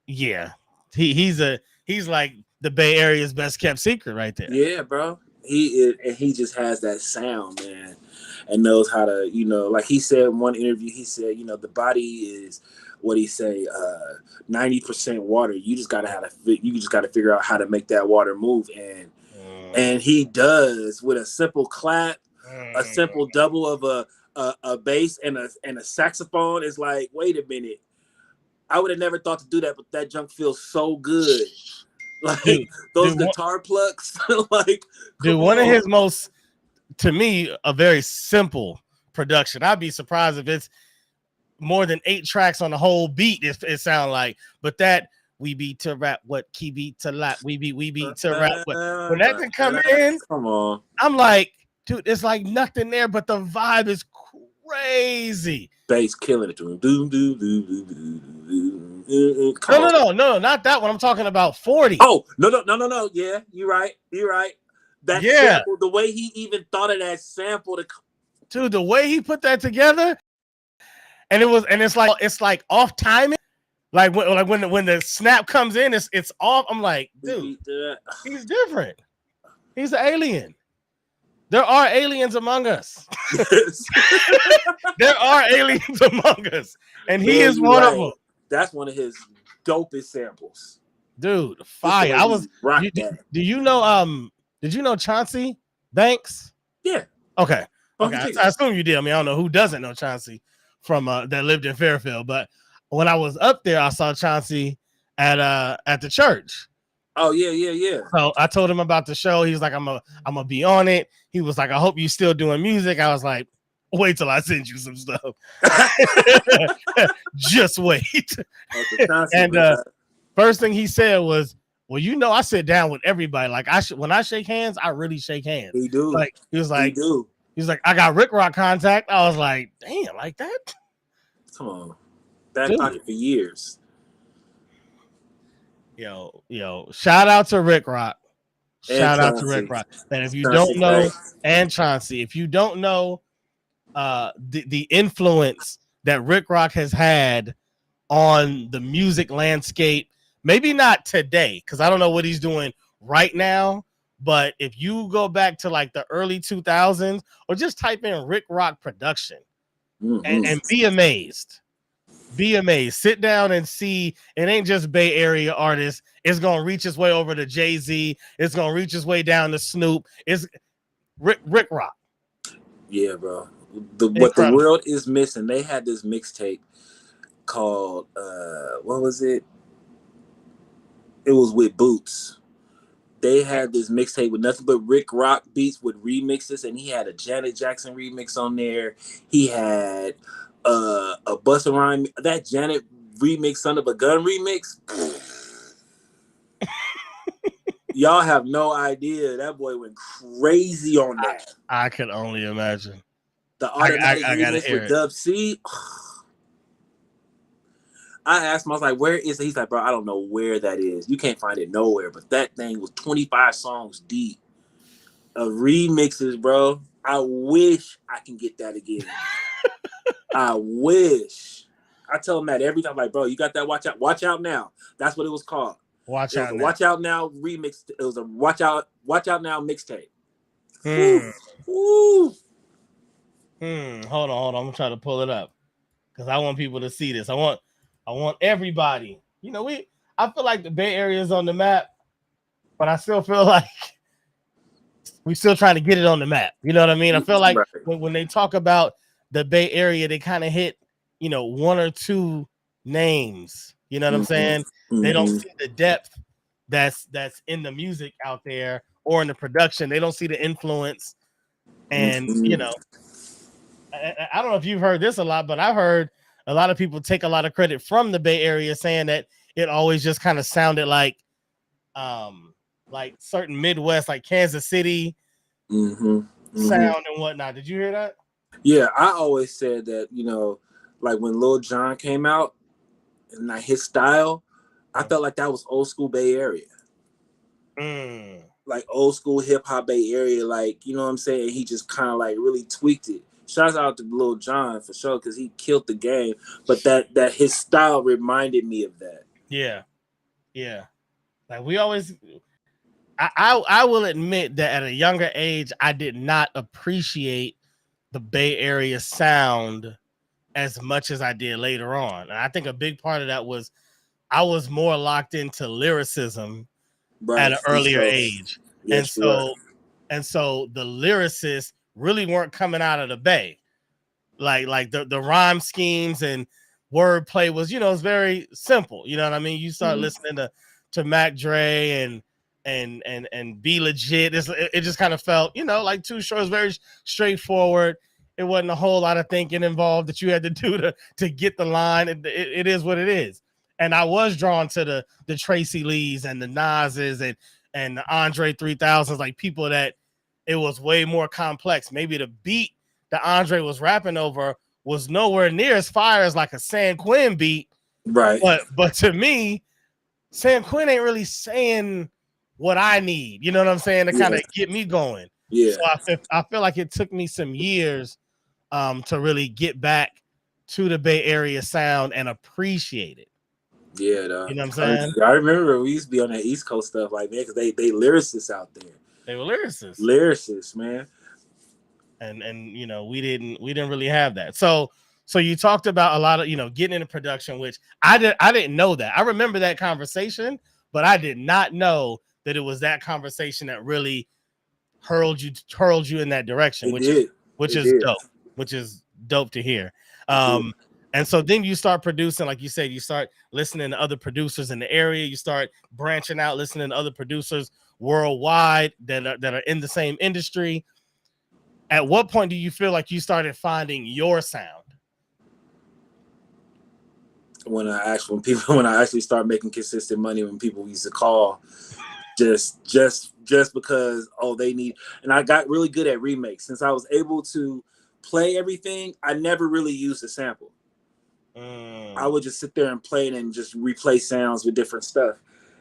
yeah. He's like the Bay Area's best kept secret right there. Yeah, bro. He is, and he just has that sound, man, and knows how to, like he said in one interview, he said, the body is what he say, 90% water. You just gotta figure out how to make that water move, and he does with a simple clap, a simple double of a bass and a saxophone. It's like, wait a minute, I would have never thought to do that, but that junk feels so good. Like those guitar plucks, like one of his most, to me, a very simple production. I'd be surprised if it's more than 8 tracks on the whole beat. It sounds like, but that we beat to rap, what key beat to lap, we beat to rap. When that thing come in, come on, I'm like, dude, it's like nothing there, but the vibe is crazy. Bass killing it. No, not that one. I'm talking about 40. Oh, no. Yeah, you're right. That sample, the way he even thought of that sample, dude, the way he put that together, and it's like off timing, like when the snap comes in, it's off. I'm like, dude, he's different. He's an alien. There are aliens among us. There are aliens among us, and he is one of them. That's one of his dopest samples, dude. Fire! I was. Do you know? Did you know Chauncey Banks? Yeah. Okay. I assume you did. I mean, I don't know who doesn't know Chauncey from that lived in Fairfield, but when I was up there, I saw Chauncey at the church. Oh yeah. So I told him about the show. He was like, I'm gonna be on it. He was like, I hope you still doing music. I was like, wait till I send you some stuff. Just wait. And first thing he said was, well, I sit down with everybody. Like when I shake hands, I really shake hands. He do. Like he was like, I got Rick Rock contact. I was like, damn, like that. Come on, back pocket for years. Yo, shout out to Rick Rock. Shout out to Rick Rock. And if you don't know, and Chauncey, if you don't know the influence that Rick Rock has had on the music landscape, maybe not today, because I don't know what he's doing right now, but if you go back to like the early 2000s, or just type in Rick Rock production and be amazed. Be amazed. Sit down and see. It ain't just Bay Area artists. It's gonna reach its way over to Jay-Z. It's gonna reach its way down to Snoop. It's Rick Rock. Yeah, bro. What the world is missing. They had this mixtape called what was it? It was with Boots. They had this mixtape with nothing but Rick Rock beats with remixes, and he had a Janet Jackson remix on there. He had a Busta Rhymes, that Janet remix, Son of a Gun remix. Y'all have no idea. That boy went crazy on that. I could only imagine. The automatic remix with Dub C. I asked him, I was like, where is it? He's like, bro, I don't know where that is. You can't find it nowhere. But that thing was 25 songs deep of remixes, bro. I wish I can get that again. I wish. I tell him that every time, like, bro, you got that Watch Out. Watch Out Now. That's what it was called. Watch Out Now remix. It was a Watch Out Now mixtape. Hold on. I'm trying to pull it up because I want people to see this. I want everybody. You know, I feel like the Bay Area is on the map, but I still feel like we're still trying to get it on the map. You know what I mean? I feel like when they talk about the Bay Area, they kind of hit, you know, one or two names. You know what I'm saying? They don't see the depth that's in the music out there or in the production. They don't see the influence. And, you know, I don't know if you've heard this a lot, but I've heard a lot of people take a lot of credit from the Bay Area, saying that it always just kind of sounded like certain Midwest, like Kansas City sound and whatnot. Did you hear that? Yeah, I always said that, you know, like when Lil Jon came out and like his style, I felt like that was old school Bay Area. Like old school hip hop Bay Area, like, you know what I'm saying? He just kind of like really tweaked it. Shouts out to Lil Jon for sure, because he killed the game. But that his style reminded me of that. Yeah. Like we always, I will admit that at a younger age, I did not appreciate the Bay Area sound as much as I did later on. And I think a big part of that was I was more locked into lyricism at an earlier age. Yes, and so the lyricists really weren't coming out of the Bay. Like the rhyme schemes and wordplay was, you know, it's very simple. You know what I mean? You start listening to Mac Dre and Be Legit. It just kind of felt, you know, like Too Short. It was very straightforward. It wasn't a whole lot of thinking involved that you had to do to get the line. It is what it is. And I was drawn to the Tracy Lees and the Nas's and the Andre 3000s, like people that it was way more complex. Maybe the beat that Andre was rapping over was nowhere near as fire as like a San Quinn beat. Right. But to me, San Quinn ain't really saying what I need. You know what I'm saying? To kind of get me going. Yeah. So I feel like it took me some years to really get back to the Bay Area sound and appreciate it. Yeah, though. You know what I'm saying? I remember we used to be on that East Coast stuff, like, man, because they lyricists out there. They were lyricists, man. And you know, we didn't really have that. So you talked about a lot of, you know, getting into production, which I didn't know that. I remember that conversation, but I did not know that it was that conversation that really hurled you in that direction, which is dope to hear. And so then you start producing, like you said, you start listening to other producers in the area. You start branching out, listening to other producers worldwide that are in the same industry. At what point do you feel like you started finding your sound? When I actually start making consistent money, when people used to call just because, oh, they need, and I got really good at remakes. Since I was able to play everything, I never really used a sample. I would just sit there and play it and just replay sounds with different stuff.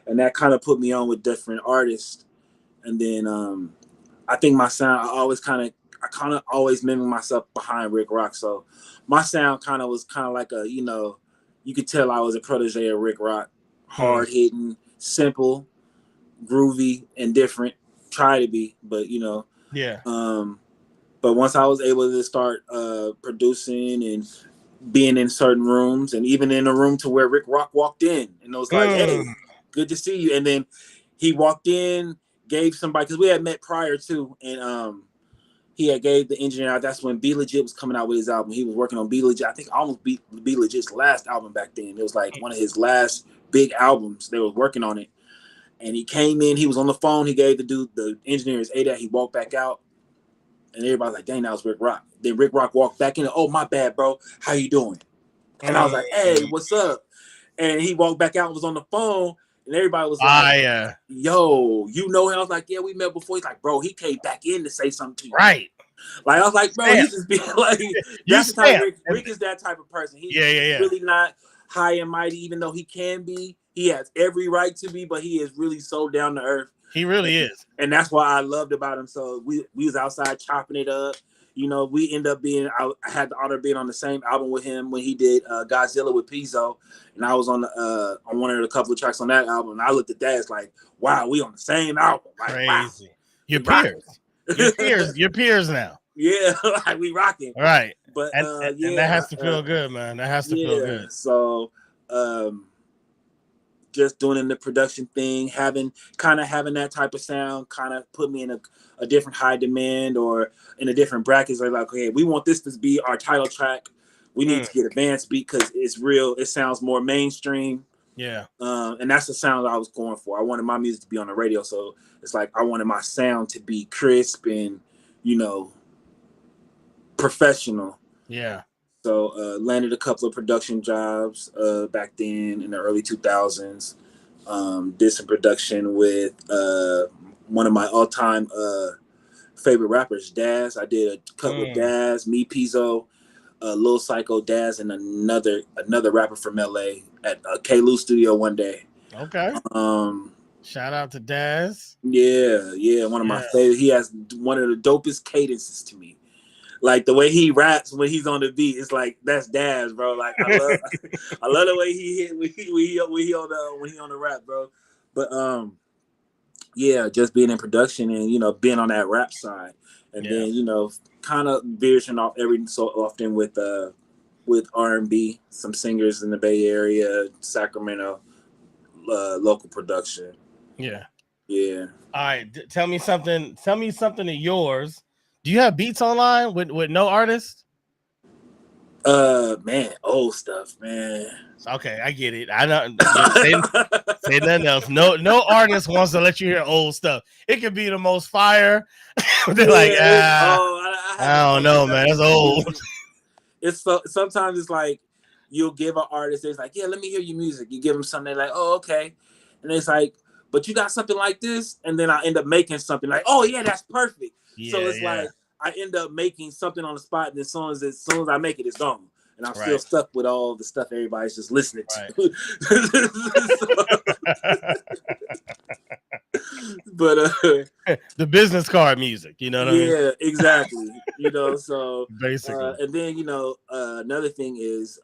And that kind of put me on with different artists. And then I think my sound, I kind of always mimic myself behind Rick Rock. So my sound was like a, you know, you could tell I was a protege of Rick Rock. Hard hitting, simple, groovy, and different. Try to be, but you know. Yeah. But once I was able to start producing and being in certain rooms, and even in a room to where Rick Rock walked in and it was like, "Hey, good to see you." And then he walked in, gave somebody, because we had met prior to, and he had gave the engineer out. That's when B Legit was coming out with his album. He was working on B Legit. I think almost B Legit's last album back then. It was like one of his last big albums. They were working on it. And he came in, he was on the phone, he gave the engineer his ADAT, he walked back out, and everybody's like, dang, that was Rick Rock. Then Rick Rock walked back in, oh, my bad, bro. How you doing? And I was like, hey, what's up? And he walked back out and was on the phone, and everybody was like, yo, you know him? I was like, yeah, we met before. He's like, bro, he came back in to say something to you. Right. Like, I was like, bro, he's just being like, that's the type Rick is that type of person. He's really not high and mighty, even though he can be. He has every right to be, but he is really so down to earth. He really is. And that's what I loved about him. So we was outside chopping it up. You know, we end up being, I had the honor of being on the same album with him when he did Godzilla with Pizzo. And I was on one of the couple of tracks on that album. And I looked at that as like, wow, we on the same album. Like, crazy. Wow. Your peers. Your peers now. Yeah, like we rocking. Right. But and that has to feel good, man. That has to feel good. So just doing the production thing, having that type of sound kind of put me in a different high demand or in a different bracket. So like, okay, we want this to be our title track. We need to get a dance beat because it's real. It sounds more mainstream. Yeah. And that's the sound I was going for. I wanted my music to be on the radio. So it's like I wanted my sound to be crisp and, you know, professional. Yeah. So landed a couple of production jobs back then in the early 2000s. Did some production with one of my all-time favorite rappers, Daz. I did a couple with Daz, me, Pizzo, Lil Psycho, Daz, and another rapper from LA at K-Lou Studio one day. Okay. Shout out to Daz. Yeah. One of my favorite. He has one of the dopest cadences to me. Like the way he raps when he's on the beat, it's like that's Daz, bro. Like I love the way he hit when he on the rap, bro. But just being in production and, you know, being on that rap side, and then, you know, kind of veering off every so often with R&B, some singers in the Bay Area, Sacramento, local production. Yeah. All right, tell me something of yours. Do you have beats online with no artist? Man, old stuff, man. Okay, I get it. I know. Say nothing else. No artist wants to let you hear old stuff. It could be the most fire. They're like, I don't know, man. That's old. It's sometimes it's like you'll give an artist, it's like, yeah, let me hear your music. You give them something, they're like, oh, okay, and it's like, but you got something like this, and then I end up making something like, oh yeah, that's perfect. So it's like I end up making something on the spot, and as soon as I make it, it's gone. And I'm still stuck with all the stuff everybody's just listening to. But the business card music, you know what I mean? Yeah, exactly. You know, so basically. And then, you know, another thing is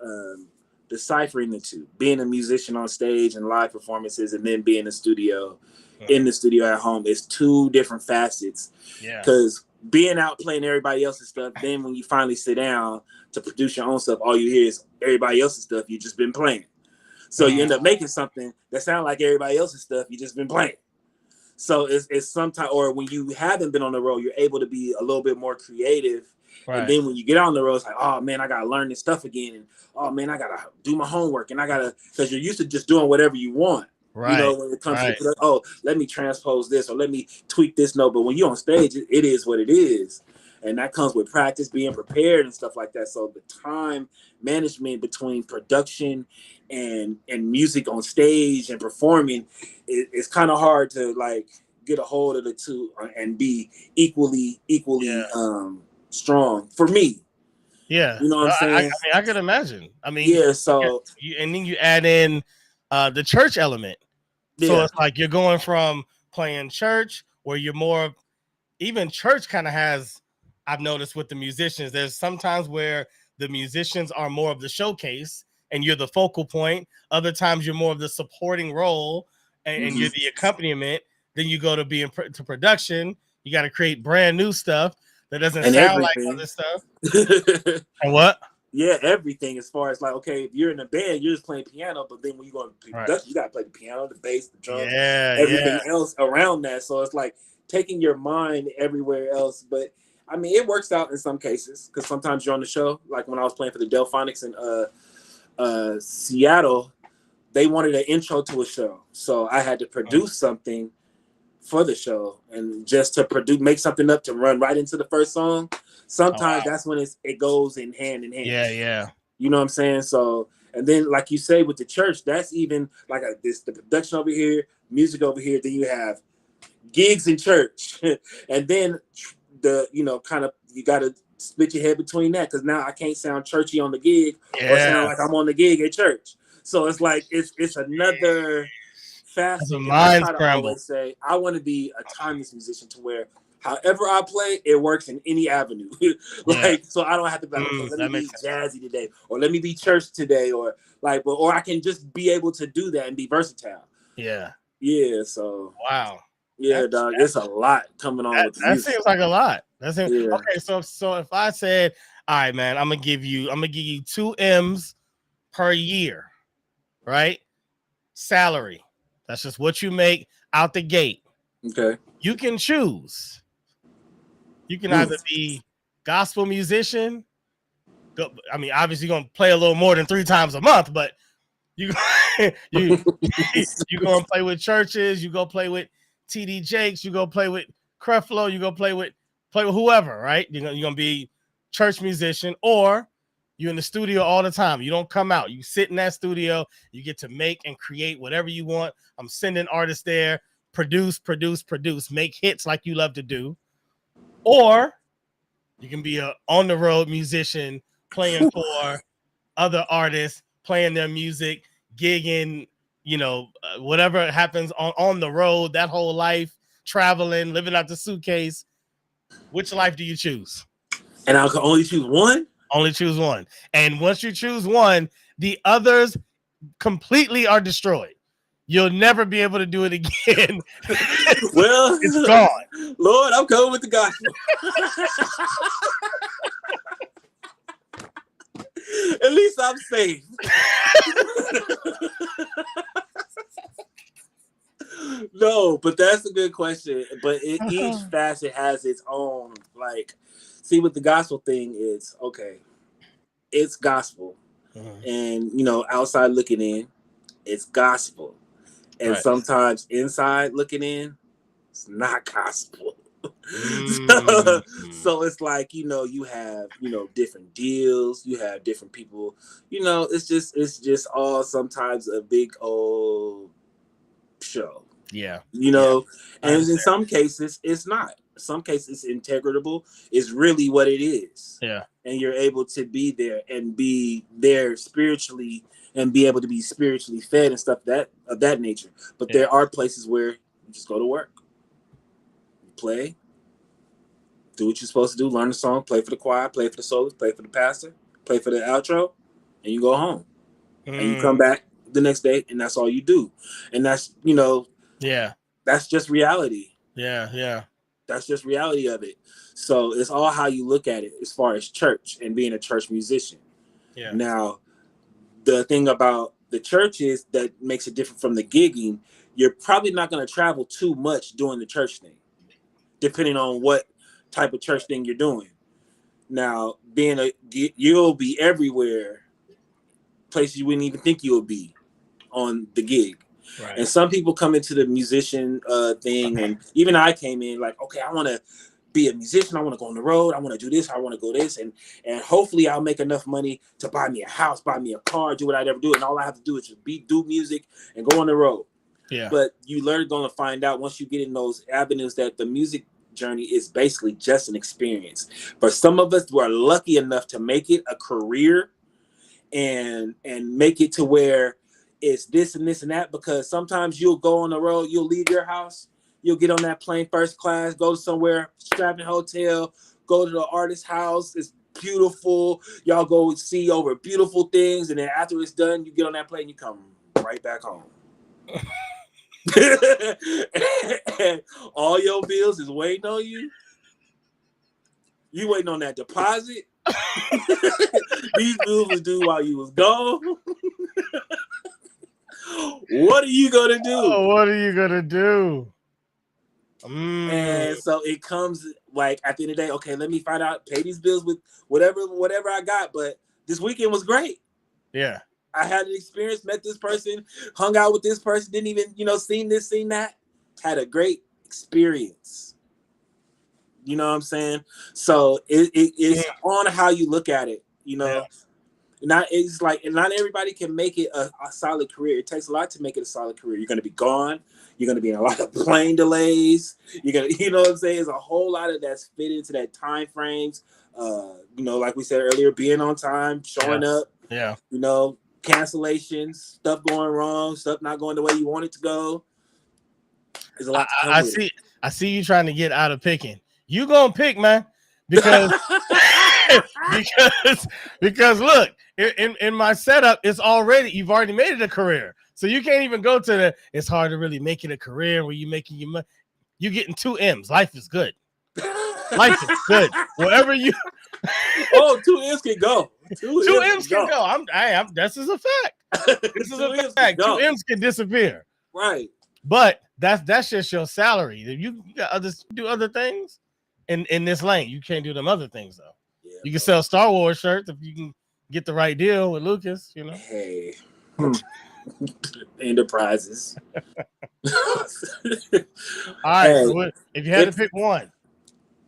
deciphering the two, being a musician on stage and live performances, and then being in the studio at home is two different facets. Yeah. Because being out playing everybody else's stuff, then when you finally sit down to produce your own stuff, all you hear is everybody else's stuff you just been playing. So you end up making something that sounds like everybody else's stuff you just been playing. So it's sometimes, or when you haven't been on the road, you're able to be a little bit more creative. Right. And then when you get out on the road, it's like, oh man, I gotta learn this stuff again, and oh man, I gotta do my homework, and because you're used to just doing whatever you want. Right. You know, when it comes to, let me transpose this or let me tweak this note. But when you're on stage, it is what it is. And that comes with practice, being prepared and stuff like that. So the time management between production and music on stage and performing, it's kind of hard to like get a hold of the two and be equally strong for me. Yeah. You know what I'm saying? I could imagine. I mean, yeah. So and then you add in the church element. So it's like you're going from playing church where you're more, even church kind of has, I've noticed with the musicians, there's sometimes where the musicians are more of the showcase and you're the focal point. Other times you're more of the supporting role and you're the accompaniment. Then you go to being to production. You got to create brand new stuff that doesn't sound like other stuff. And what? Yeah, everything as far as like, okay, if you're in a band, you're just playing piano, but then when you go to production, you gotta play the piano, the bass, the drums, everything else around that. So it's like taking your mind everywhere else. But I mean, it works out in some cases because sometimes you're on the show. Like when I was playing for the Delphonics in Seattle, they wanted an intro to a show, so I had to produce something for the show, and just to make something up to run right into the first song. Sometimes that's when it goes in hand in hand. Yeah. You know what I'm saying? So, and then like you say with the church, that's even like the production over here, music over here. Then you have gigs in church, and then kind of you got to split your head between that because now I can't sound churchy on the gig or sound like I'm on the gig at church. So it's like it's another facet, and I try to always say I want to be a timeless musician to where however I play, it works in any avenue. So I don't have to be like, okay, let me be jazzy today, or let me be church today, or or I can just be able to do that and be versatile. Yeah. So wow. Yeah, dog. It's a lot coming on with the music. That seems like a lot. Okay. So if I said, all right, man, I'm gonna give you 2 M's per year, right? Salary. That's just what you make out the gate. Okay. You can choose. You can either be gospel musician. I mean, obviously, you're gonna play a little more than 3 times a month, but you you go and play with churches. You go play with TD Jakes. You go play with Creflo. You go play with whoever, right? You're gonna be church musician, or you're in the studio all the time. You don't come out. You sit in that studio. You get to make and create whatever you want. I'm sending artists there. Produce. Make hits like you love to do. Or you can be a on the road musician playing for other artists, playing their music, gigging, whatever happens on the road, that whole life, traveling, living out the suitcase. Which life do you choose? And I can only choose one? Only choose one. And once you choose one, the others completely are destroyed. You'll never be able to do it again. Well, it's gone. Lord, I'm coming with the gospel. At least I'm safe. No, but that's a good question. But each facet has its own, see what the gospel thing is. Okay, it's gospel. And, outside looking in, it's gospel. And sometimes inside looking in, it's not gospel. So it's like, you have, different deals, you have different people, it's just all sometimes a big old show. Yeah. And in some cases it's not. Some cases it's integratable. It's really what it is. Yeah. And you're able to be there and be there spiritually and be able to be spiritually fed and stuff of that nature. But there are places where you just go to work, you play, do what you're supposed to do, learn the song, play for the choir, play for the soloist, play for the pastor, play for the outro, and you go home. And you come back the next day, and that's all you do. And that's, that's just reality. Yeah. That's just reality of it. So it's all how you look at it as far as church and being a church musician. Yeah. Now, the thing about the church is that makes it different from the gigging. You're probably not going to travel too much doing the church thing, depending on what type of church thing you're doing. Now, you'll be everywhere, places you wouldn't even think you would be on the gig. Right. And some people come into the musician thing, and even I came in like, okay, I want to be a musician. I want to go on the road. I want to do this. I want to go this, and hopefully I'll make enough money to buy me a house, buy me a car, do what I'd ever do, and all I have to do is just do music and go on the road. Yeah. But you learn going to find out once you get in those avenues that the music journey is basically just an experience. For some of us who are lucky enough to make it a career and make it to where it's this and this and that, because sometimes you'll go on the road, you'll leave your house, you'll get on that plane first class, go to somewhere, strapping hotel, go to the artist's house, it's beautiful, y'all go see over beautiful things, and then after it's done, you get on that plane, you come right back home. And all your bills is waiting on you. You waiting on that deposit. These bills was due while you was gone. What are you gonna do? Oh, what are you gonna do? And so it comes like at the end of the day, okay, let me find out, pay these bills with whatever I got. But this weekend was great. Yeah. I had an experience, met this person, hung out with this person, didn't even, seen this, seen that. Had a great experience. You know what I'm saying? So it's on how you look at it, Yeah. Not everybody can make it a solid career. It takes a lot to make it a solid career. You're gonna be gone. You're gonna be in a lot of plane delays. You're gonna, you know what I'm saying? There's a whole lot of that's fit into that time frames. Like we said earlier, being on time, showing up. Yeah. Cancellations, stuff going wrong, stuff not going the way you want it to go. There's a lot to come with it. I see you trying to get out of picking. You gonna pick, man, because because look, in my setup, you've already made it a career. So you can't even go to it's hard to really make it a career where you're making your money. You're getting 2 M's. Life is good. Life is good. Wherever you 2 M's can go. 2 M's can go. This is a fact. This is a fact. 2 M's can disappear. Right. But that's just your salary. You got do other things in this lane. You can't do them other things though. Yeah, you can sell Star Wars shirts if you can get the right deal with Lucas, Hey. Enterprises. All right. Hey, so if you had to pick one.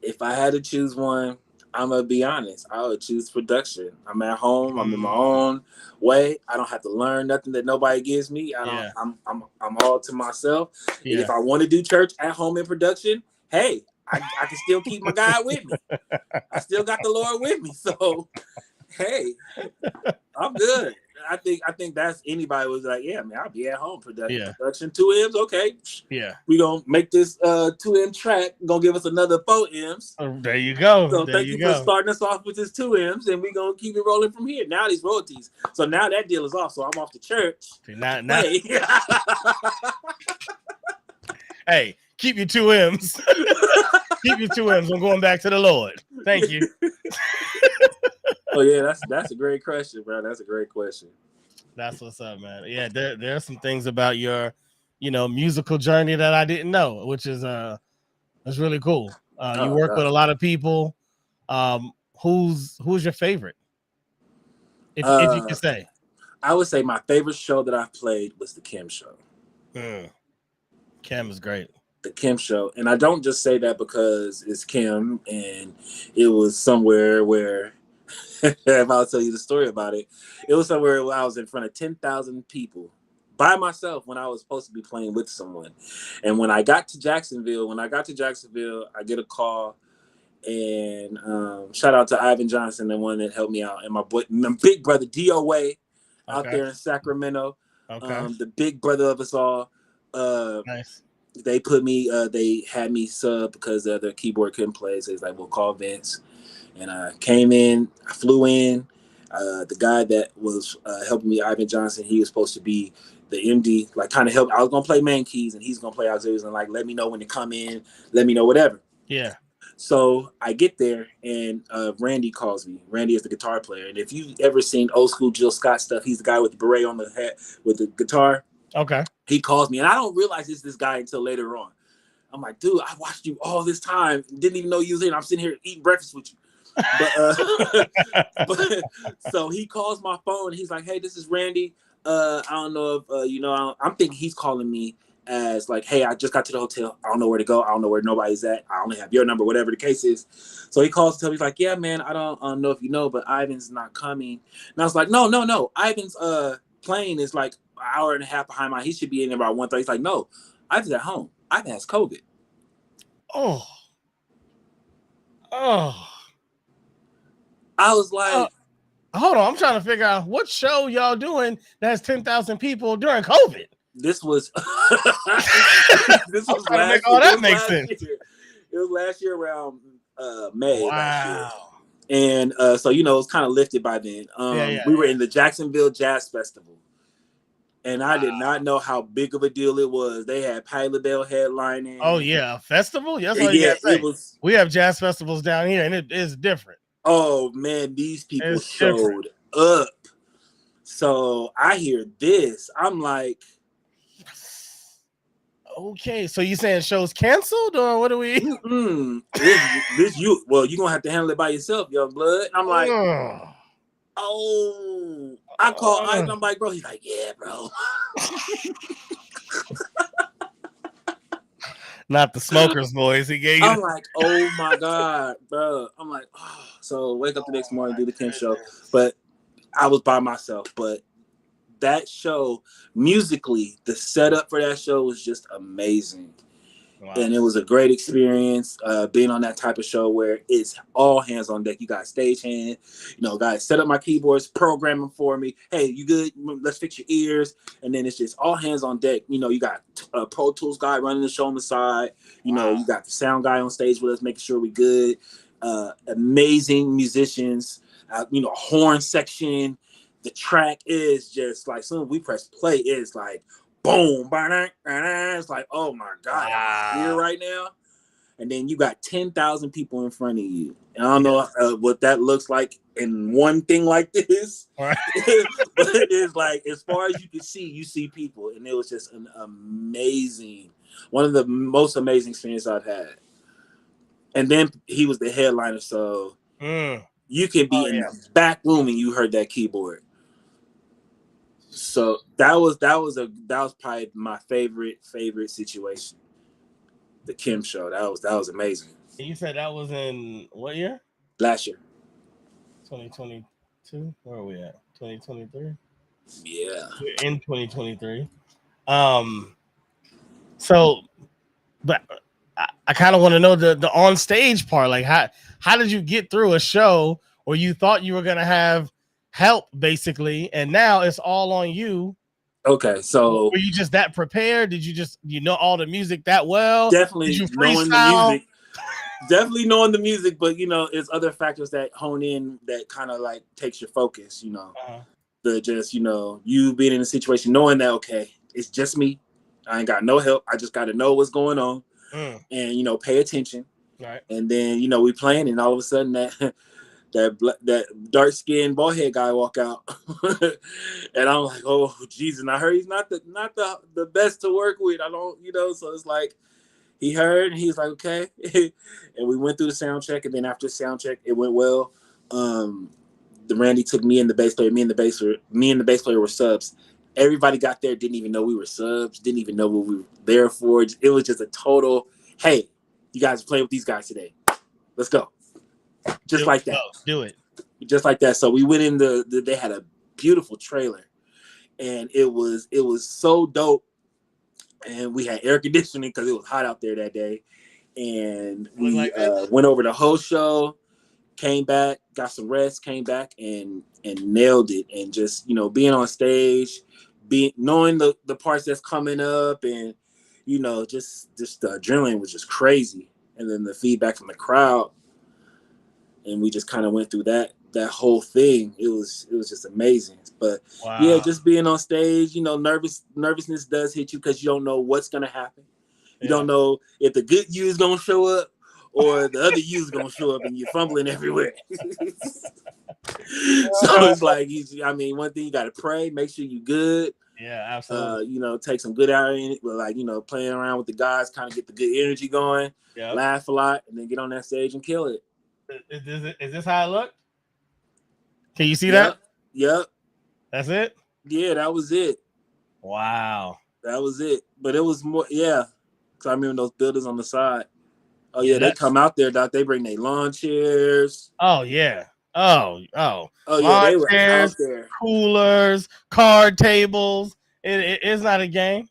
If I had to choose one, I'm gonna be honest. I would choose production. I'm at home. I'm in my own way. I don't have to learn nothing that nobody gives me. I'm all to myself. Yeah. And if I want to do church at home in production, hey, I can still keep my guy with me. I still got the Lord with me. So, hey, I'm good. I think that's anybody was like, yeah, man, I'll be at home. Production 2 M's, okay. Yeah. We gonna make this 2 M track, gonna give us another 4 M's. Oh, there you go. So thank you for starting us off with this 2 M's, and we gonna keep it rolling from here. Now these royalties. So now that deal is off. So I'm off to church. Now. Hey, keep your 2 M's. Keep your 2 M's. I'm going back to the Lord. Thank you. Oh yeah, that's a great question, bro. That's a great question. That's what's up, man. Yeah, there are some things about your, musical journey that I didn't know, which is that's really cool. You work with a lot of people. Who's your favorite? If you can say. I would say my favorite show that I've played was the Kim Show. Kim is great. The Kim Show, and I don't just say that because it's Kim and it was somewhere where. If I'll tell you the story about it, it was somewhere where I was in front of 10,000 people by myself when I was supposed to be playing with someone. And when I got to Jacksonville, I get a call, and shout out to Ivan Johnson, the one that helped me out, and my big brother DOA out there in Sacramento, the big brother of us all. Nice. They put me, they had me sub because the other keyboard couldn't play, so he's like, we'll call Vince. And I came in, I flew in. The guy that was helping me, Ivan Johnson, he was supposed to be the MD, like kind of help. I was going to play main keys and he's going to play auxiliaries and like, let me know when to come in, let me know whatever. Yeah. So I get there and Randy calls me. Randy is the guitar player. And if you've ever seen old school Jill Scott stuff, he's the guy with the beret on the head with the guitar. Okay. He calls me and I don't realize it's this guy until later on. I'm like, dude, I watched you all this time. Didn't even know you was in. I'm sitting here eating breakfast with you. But so he calls my phone. He's like, "Hey, this is Randy. I don't know if I'm thinking he's calling me as like, hey, I just got to the hotel. I don't know where to go. I don't know where nobody's at. I only have your number, whatever the case is." So he calls to tell me, he's like, "Yeah, man, I don't know if you know, but Ivan's not coming." And I was like, "No. Ivan's plane is like an hour and a half behind mine. He should be in about 1:30." He's like, "No, Ivan's at home. Ivan has COVID." Oh. I was like, hold on, I'm trying to figure out what show y'all doing that has 10,000 people during COVID. This was last year. That makes sense. It was last year around May. Wow. Last year. And so it was kind of lifted by then. We were in the Jacksonville Jazz Festival. And I did not know how big of a deal it was. They had Patti LaBelle headlining. Oh yeah, a festival? That's all you gotta say. We have jazz festivals down here, and it is different. Oh man, these people It's different. showed up. So I hear this. I'm like, okay. So you saying show's canceled or what are we? this you. Well, you gonna have to handle it by yourself, young blood. I'm like, Ugh. oh. I call Ike. Ugh. I'm like, bro. He's like, yeah, bro. Not the smokers, boys. He gave you. I'm like, oh my god, bro. I'm like, oh. So wake up the next morning, do the Kim show. But I was by myself. But that show, musically, the setup for that show was just amazing. Wow. And it was a great experience being on that type of show where it's all hands on deck. You got stagehand, guys set up my keyboards, program them for me. Hey, you good? Let's fix your ears. And then it's just all hands on deck. You got a Pro Tools guy running the show on the side. You got the sound guy on stage with us, making sure we good. Amazing musicians, horn section. The track is just like, soon as we press play, it's like, boom, it's like, oh my god, I'm here right now. And then you got 10,000 people in front of you, and I don't know what that looks like in one thing like this, Right. but it is like, as far as you can see, you see people, and it was just one of the most amazing experiences I've had. And then he was the headliner, so you can be in the back room and you heard that keyboard. So that was probably my favorite situation. The Kim show. That was amazing. You said that was in what year? Last year. 2022. Where are we at? 2023. Yeah. We're in 2023. So, but I kind of want to know the on stage part. Like, how did you get through a show where you thought you were gonna have help basically, and now it's all on you? Okay, so were you just that prepared? Did you just all the music that well? Definitely Did you knowing the freestyle? music. Definitely knowing the music, but it's other factors that hone in that kind of like takes your focus. The just you being in a situation knowing that okay, it's just me. I ain't got no help. I just got to know what's going on, and pay attention. Right. And then we playing, and all of a sudden that dark skinned bald head guy walk out, and I'm like, oh Jesus! And I heard he's not the best to work with. I don't, so it's like he heard and he's like, okay, and we went through the sound check, and then after the sound check, it went well. The Randy took me and the bass player. Me and the bass player were subs. Everybody got there, didn't even know we were subs, didn't even know what we were there for. It was just a total, hey, you guys are playing with these guys today. Let's go. Just like that. Do it. Just like that. So we went in they had a beautiful trailer, and it was so dope. And we had air conditioning because it was hot out there that day. And we went over the whole show, came back, got some rest, came back and nailed it. And just, being on stage, knowing the parts that's coming up, and, just the adrenaline was just crazy. And then the feedback from the crowd. And we just kind of went through that whole thing. It was just amazing. But yeah, just being on stage, nervousness does hit you because you don't know what's gonna happen. You don't know if the good you is gonna show up or the other you is gonna show up, and you're fumbling everywhere. So it's like, one thing you gotta pray, make sure you good. Yeah, absolutely. Take some good out in it, but playing around with the guys, kind of get the good energy going, laugh a lot, and then get on that stage and kill it. Is this how it looked? Can you see that? Yep. That's it? Yeah, that was it. Wow. That was it. But it was more, yeah. Because I remember those builders on the side. Oh, yeah, they come out there, Doc. They bring their lawn chairs. Oh, yeah. Oh, yeah, lawn they were chairs, out there. Coolers, card tables. It's not a game.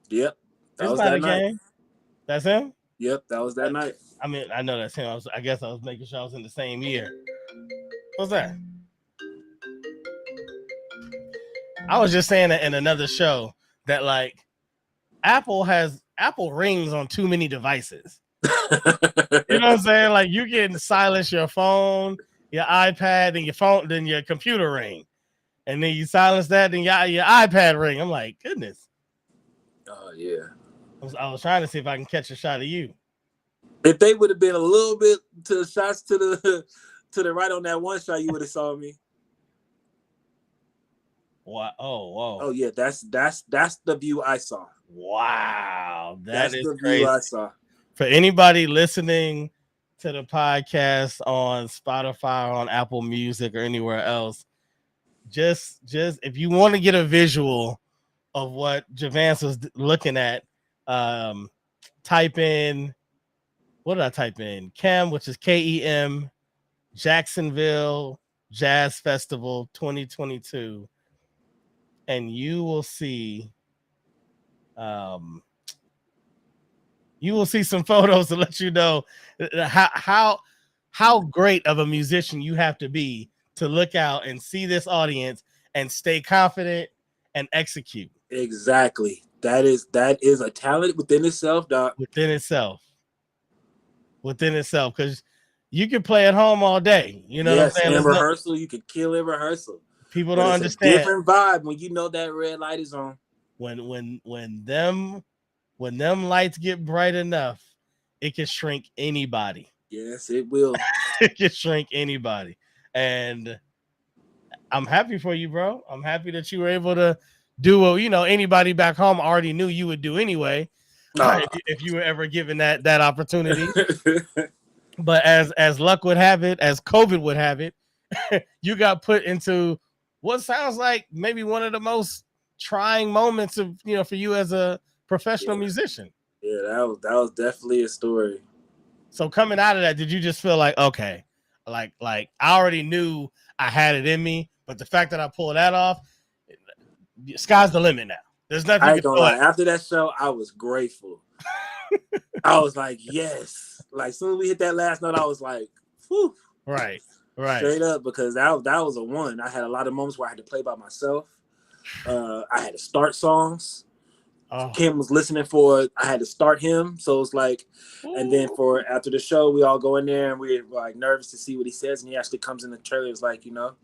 Yep. That was not a game. That's him? Yep, that was that night. I mean, I know that's him. I guess I was making sure I was in the same year. What's that? I was just saying that in another show that like Apple rings on too many devices. You know what I'm saying? Like you can silence your phone, your iPad, and your phone, then your computer ring, and then you silence that, then your iPad ring. I'm like, goodness. Oh yeah. I was trying to see if I can catch a shot of you. If they would have been a little bit to the shots to to the right on that one shot, you would have saw me. What? Oh, whoa. Oh yeah, that's the view I saw. Wow, That's is the crazy. view I saw. For anybody listening to the podcast on Spotify or on Apple Music or anywhere else, just if you want to get a visual of what Javance was looking at, type in, what did I type in? KEM, which is KEM, Jacksonville Jazz Festival 2022, and you will see some photos to let you know how great of a musician you have to be to look out and see this audience and stay confident and execute. Exactly. That is a talent within itself, Doc. Within itself, because you can play at home all day. You know what I'm saying? In rehearsal, you could kill in rehearsal. People don't understand. A different vibe when you know that red light is on. When them lights get bright enough, it can shrink anybody. Yes, it will. It can shrink anybody. And I'm happy for you, bro. I'm happy that you were able to do what, anybody back home already knew you would do anyway. If you were ever given that opportunity. But as luck would have it, as COVID would have it, you got put into what sounds like maybe one of the most trying moments of, for you as a professional musician. Yeah, that was definitely a story. So coming out of that, did you just feel like, okay, like I already knew I had it in me, but the fact that I pulled that off, sky's the limit now. There's nothing. I ain't gonna lie. After that show, I was grateful. I was like, yes. Like, as soon as we hit that last note, I was like, whew. Right. Straight up, because that was a one. I had a lot of moments where I had to play by myself. I had to start songs. Kim was listening I had to start him. So it's like, and then after the show, we all go in there and we're like nervous to see what he says. And he actually comes in the trailer. It's like, you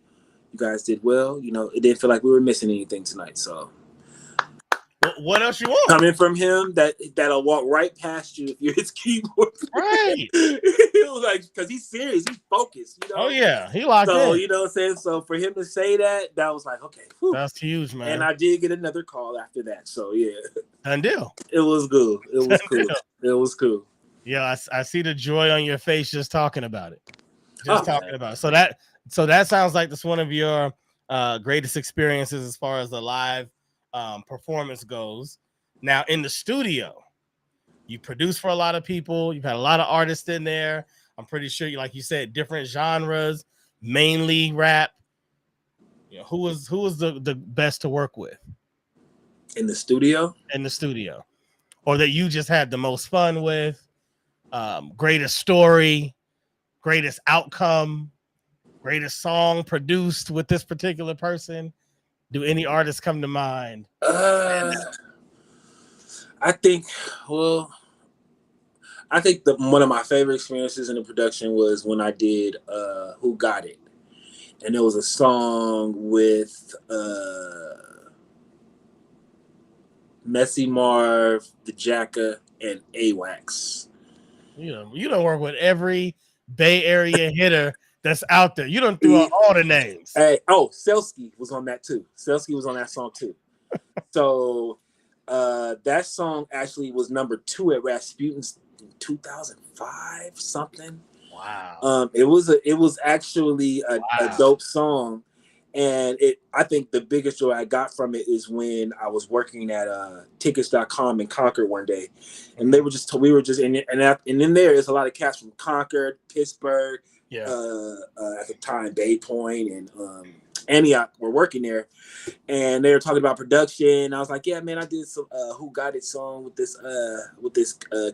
guys did well. It didn't feel like we were missing anything tonight. So what else you want? Coming from him, that'll walk right past you if you're his keyboard player. Right. It was like, because he's serious, he's focused. Oh yeah, he locked in. So you know what I'm saying. So for him to say that was like, okay, whew. That's huge, man. And I did get another call after that. So yeah, done deal. It was good. It was cool. It was cool. Yeah, I see the joy on your face just talking about it. Talking about it. So that sounds like that's one of your greatest experiences as far as the live performance goes. Now in the studio, you produce for a lot of people. You've had a lot of artists in there. I'm pretty sure like you said, different genres, mainly rap. Who was the best to work with in the studio? Or that you just had the most fun with? Greatest story, greatest outcome, greatest song produced with this particular person. Do any artists come to mind? I think one of my favorite experiences in the production was when I did Who Got It? And it was a song with Messy Marv, The Jacka, and AWAX. You don't work with every Bay Area hitter that's out there. You don't throw out all the names. Hey, Selsky was on that too. Selsky was on that song too. So that song actually was number 2 at Rasputin's in 2005 something. Wow. It was actually a dope song, and I think the biggest joy I got from it is when I was working at tickets.com in Concord one day, and we were just in it, and in there is a lot of cats from Concord, Pittsburgh, at the time Bay Point and Antioch were working there, and they were talking about production. I was like, yeah, man, I did some Who Got It song with this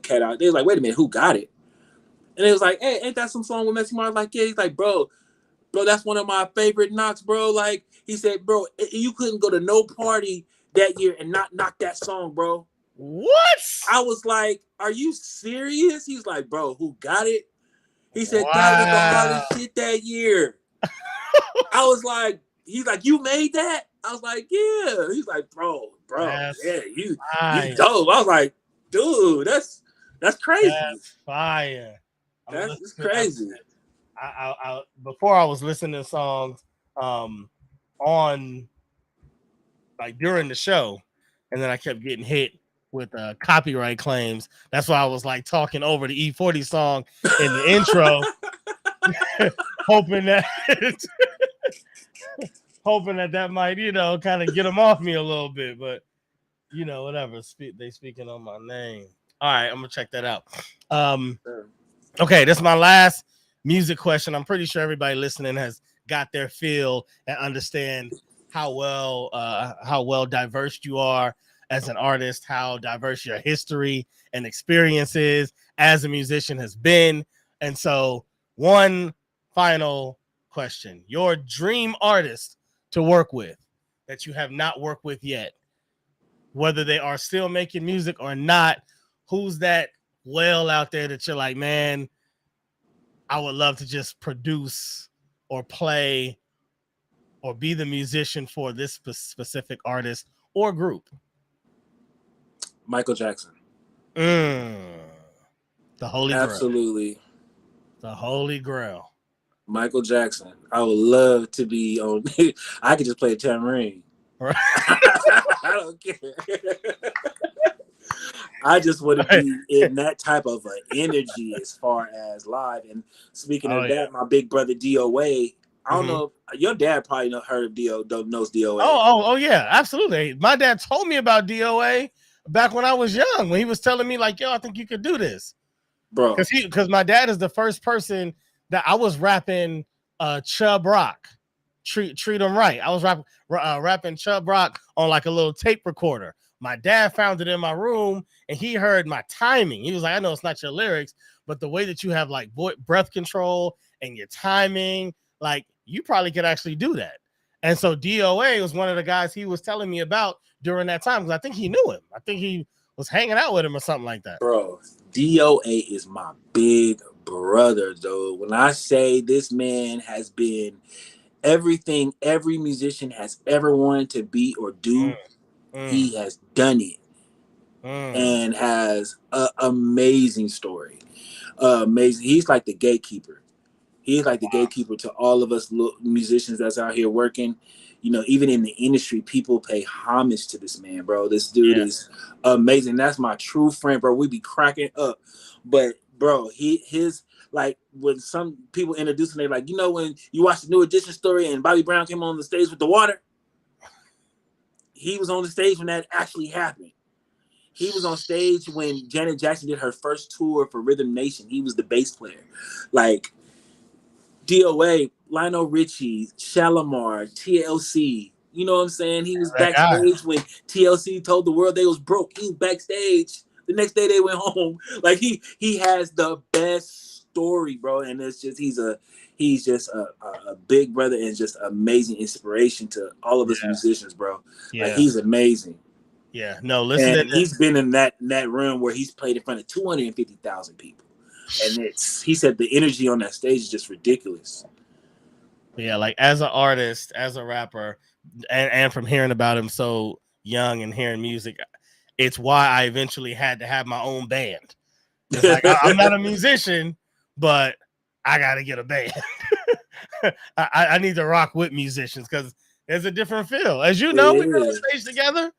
cat out. They was like, wait a minute, Who Got It? And it was like, hey, ain't that some song with Messy Mark? Like, yeah. He's like, bro, that's one of my favorite knocks, bro. Like, he said, bro, you couldn't go to no party that year and not knock that song, bro. What? I was like, are you serious? He's like, bro, Who Got It? He said, that was the hardest shit that year. I was like, he's like, you made that? I was like, yeah. He's like, bro, you dope. I was like, dude, that's crazy. That's fire. That's crazy. before I was listening to songs on like during the show, and then I kept getting hit with copyright claims. That's why I was like talking over the E40 song in the intro, hoping that that might, kind of get them off me a little bit. But whatever. They speaking on my name. All right, I'm gonna check that out. Okay, this is my last music question. I'm pretty sure everybody listening has got their feel and understand how well diverse you are as an artist, how diverse your history and experiences as a musician has been. And so, one final question: your dream artist to work with that you have not worked with yet, whether they are still making music or not. Who's that whale out there that you're like, man, I would love to just produce or play or be the musician for this specific artist or group? Michael Jackson. The Holy Grail. Absolutely. The Holy Grail. Michael Jackson. I would love to be on. I could just play a tambourine. Right. I don't care. I just want to be in that type of energy as far as live. And speaking of that, my big brother DOA. I don't know. Your dad probably heard of knows DOA. Oh yeah, absolutely. My dad told me about DOA back when I was young, when he was telling me like, yo, I think you could do this, bro. Because my dad is the first person that I was rapping Chubb Rock. Treat them right. I was rapping Chubb Rock on like a little tape recorder. My dad found it in my room and he heard my timing. He was like, I know it's not your lyrics, but the way that you have like breath control and your timing, like you probably could actually do that. And so DOA was one of the guys he was telling me about during that time, because I think he knew him. I think he was hanging out with him or something like that. Bro, DOA is my big brother, though. When I say this man has been everything every musician has ever wanted to be or do, he has done it and has an amazing story. Amazing. He's like the gatekeeper. He's like the gatekeeper to all of us musicians that's out here working. Even in the industry, people pay homage to this man, bro. This dude is amazing. That's my true friend, bro. We be cracking up. But, bro, his like when some people introduce him, they're like, when you watch the New Edition story and Bobby Brown came on the stage with the water, he was on the stage when that actually happened. He was on stage when Janet Jackson did her first tour for Rhythm Nation. He was the bass player. Like, DOA, Lionel Richie, Shalimar, TLC. You know what I'm saying? He was backstage when TLC told the world they was broke. He was backstage. The next day they went home. Like he has the best story, bro. And it's just he's just a big brother and just amazing inspiration to all of us musicians, bro. Yeah. Like he's amazing. Yeah. No, listen. And he's been in that room where he's played in front of 250,000 people. And he said the energy on that stage is just ridiculous. Yeah, like as an artist, as a rapper, and from hearing about him so young and hearing music, it's why I eventually had to have my own band. It's like I'm not a musician, but I gotta get a band. I need to rock with musicians because there's a different feel. As you know, we've been on stage together.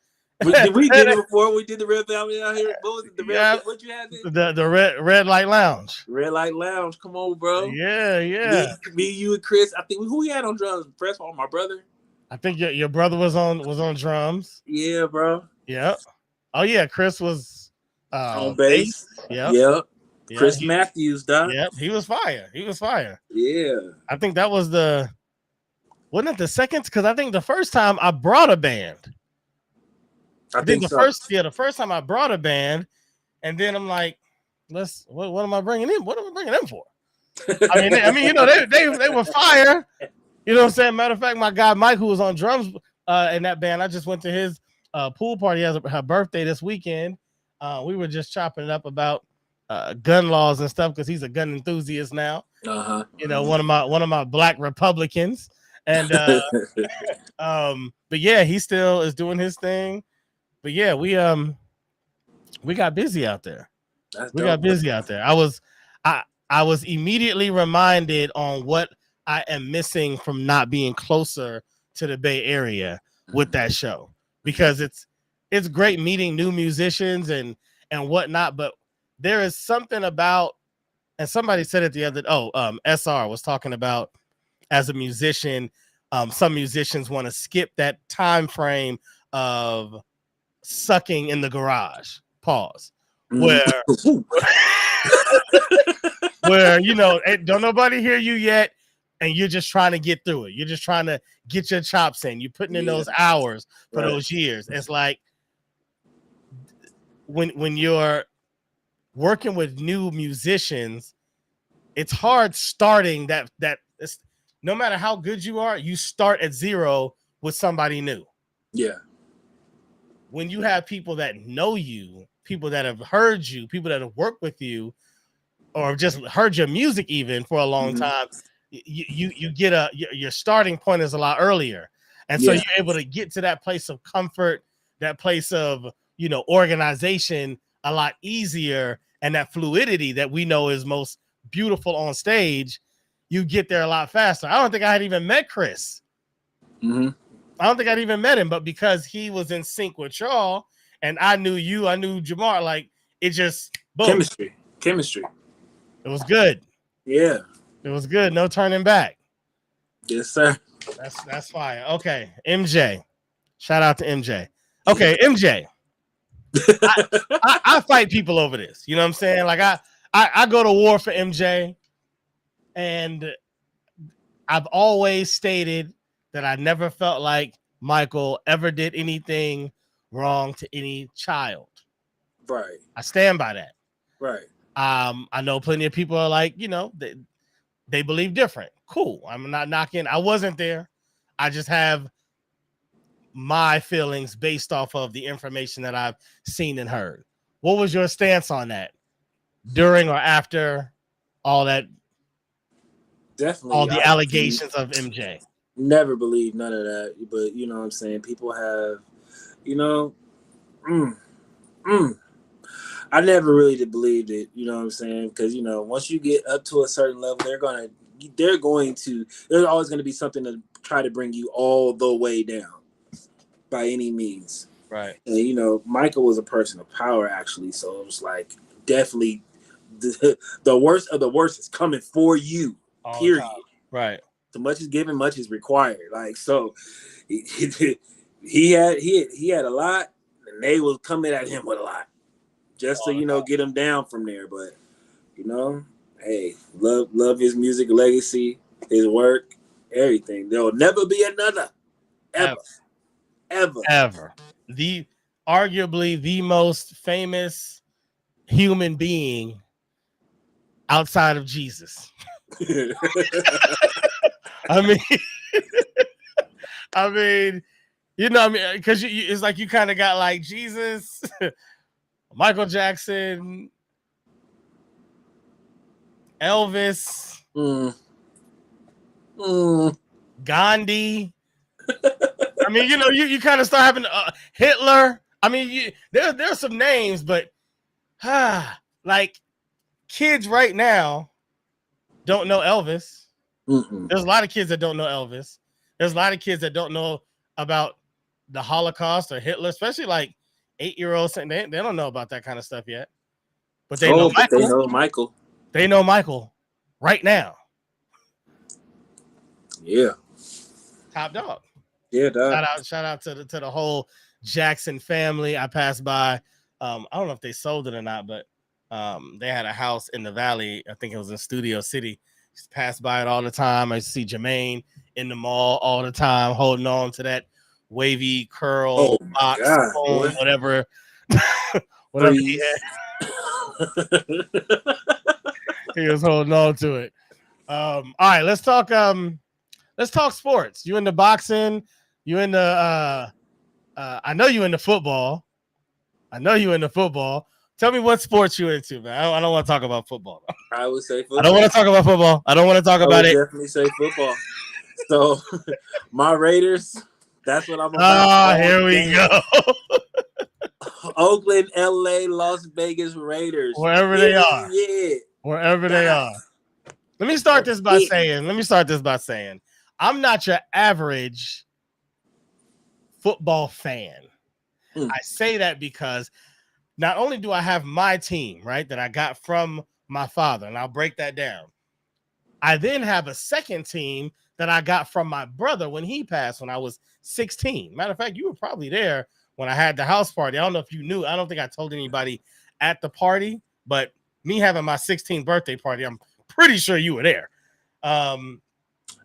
We did it before. We did the Red Family out here. What was it? What you had? The red light lounge. Red light lounge. Come on, bro. Yeah. Me, you, and Chris. I think who we had on drums? Press on my brother. I think your brother was on drums. Yeah, bro. Yeah. Oh yeah, Chris was on bass. Yep. Chris Matthews, dog. Yep. He was fire. Yeah. I think that was wasn't it the second? Because I think the first time I brought a band. I think the first time I brought a band, and then I'm like, what am I bringing in? What am I bringing them for? I mean, they were fire. You know what I'm saying? Matter of fact, my guy Mike, who was on drums in that band, I just went to his pool party. He has her birthday this weekend. We were just chopping it up about gun laws and stuff because he's a gun enthusiast now. One of my black Republicans, and but yeah, he still is doing his thing. But yeah, we got busy out there. Got busy out there. I was immediately reminded on what I am missing from not being closer to the Bay Area with that show, because it's great meeting new musicians and whatnot, but there is something about, and somebody said it the other, SR was talking about, as a musician, some musicians want to skip that time frame of sucking in the garage. Pause. Where where don't nobody hear you yet, and you're just trying to get through it. You're just trying to get your chops in. You're putting in those hours for those years. It's like when you're working with new musicians, it's hard starting that no matter how good you are, you start at zero with somebody new. Yeah. When you have people that know you, people that have heard you, people that have worked with you, or just heard your music even for a long time, you get your starting point is a lot earlier. And so you're able to get to that place of comfort, that place of, organization a lot easier, and that fluidity that we know is most beautiful on stage. You get there a lot faster. I don't think I had even met Chris. Mm-hmm. I don't think I'd even met him, but because he was in sync with y'all, and I knew you, I knew Jamar, like it just boom. Chemistry. It was good. Yeah. It was good. No turning back. Yes, sir. That's fire. Okay. MJ. Shout out to MJ. Okay, MJ. I fight people over this. You know what I'm saying? Like I go to war for MJ, and I've always stated that I never felt like Michael ever did anything wrong to any child. Right. I stand by that. Right. I know plenty of people are like, they believe different. Cool. I'm not knocking. I wasn't there. I just have my feelings based off of the information that I've seen and heard. What was your stance on that during or after all that? Definitely. All the allegations of MJ. Never believed none of that. But you know what I'm saying? People have, I never really believed it, you know what I'm saying? Because, once you get up to a certain level, there's always going to be something to try to bring you all the way down by any means. Right. And, Michael was a person of power, actually. So it was like, definitely the worst of the worst is coming for you, all period. Right. So much is given, much is required. Like, so he had a lot, and they was coming at him with a lot. Just to, get him down from there. But, hey, love his music legacy, his work, everything. There'll never be another. Ever. Arguably the most famous human being outside of Jesus. I mean, because it's like you kind of got like Jesus, Michael Jackson, Elvis, Gandhi. I mean, you kind of start having Hitler. I mean, there's some names, but like kids right now don't know Elvis. There's a lot of kids that don't know Elvis. There's a lot of kids that don't know about the Holocaust or Hitler, especially like 8-year-olds. They don't know about that kind of stuff yet. But they know Michael. They know Michael. They know Michael right now. Yeah. Top dog. Yeah, dog. Shout out to the whole Jackson family. I passed by. I don't know if they sold it or not, but they had a house in the valley. I think it was in Studio City. Just passed by it all the time. I see Jermaine in the mall all the time, holding on to that wavy curl box, phone, whatever he had. He was holding on to it. All right, let's talk sports. You into boxing? You into I know you into football. Tell me what sports you into, man. I don't want to talk about football. I would say football. I don't want to talk about football. I don't want to talk about it. Definitely say football. So my Raiders, that's what I'm about. Here we go. Oakland, LA, Las Vegas Raiders. Wherever they are. Yeah. wherever they are. Let me start this by saying, I'm not your average football fan. I say that because not only do I have my team, right, that I got from my father, and I'll break that down. I then have a second team that I got from my brother when he passed when I was 16. Matter of fact, you were probably there when I had the house party. I don't know if you knew. I don't think I told anybody at the party, but me having my 16th birthday party, I'm pretty sure you were there. I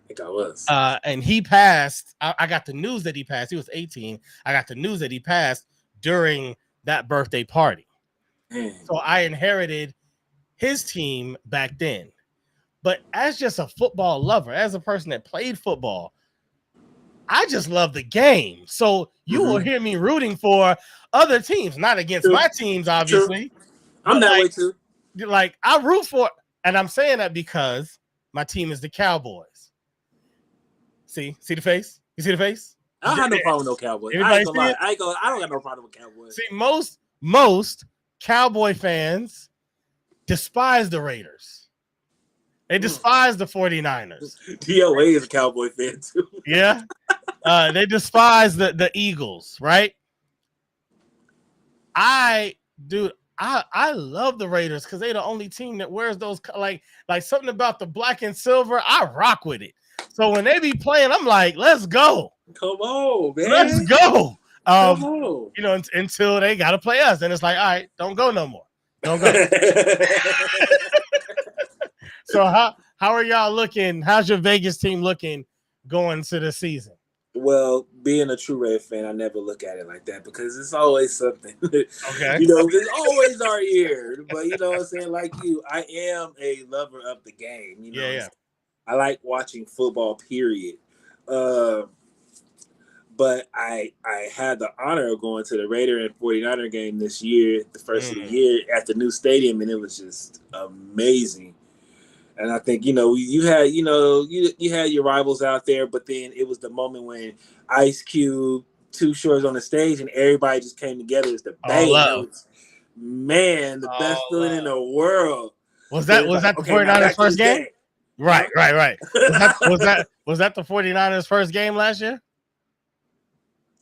think I was. And he passed. I got the news that he passed. He was 18. I got the news that he passed during that birthday party. So I inherited his team back then. But as just a football lover, as a person that played football, I just love the game. So you will hear me rooting for other teams, not against my teams, obviously. I'm that way too. Like I root for, and I'm saying that because my team is the Cowboys. See the face? You see the face? I don't have no problem with no Cowboys. Everybody I ain't gonna lie. see it? I don't got no problem with Cowboys. See, most Cowboy fans despise the Raiders. They despise the 49ers. DOA is a Cowboy fan too. Yeah. They despise the Eagles, right? I love the Raiders because they're the only team that wears those like something about the black and silver. I rock with it. So when they be playing, I'm like, let's go. Come on, man. Let's go. Come on. You know, until they gotta play us. Then it's like, all right, don't go no more. Don't go. So how are y'all looking? How's your Vegas team looking going to the season? Well, being a true Red fan, I never look at it like that because it's always something. Okay. You know, it's always our year. But you know what I'm saying? Like you, I am a lover of the game. You know, yeah. I like watching football, period. But I had the honor of going to the Raider and 49er game this year, the first of the year at the new stadium, and it was just amazing. And I think, you know, you had your rivals out there, but then it was the moment when Ice Cube, Too Short's on the stage, and everybody just came together. It's the bang. Man, the best feeling in the world. Was that the 49ers first game? Right. Was that the 49ers first game last year?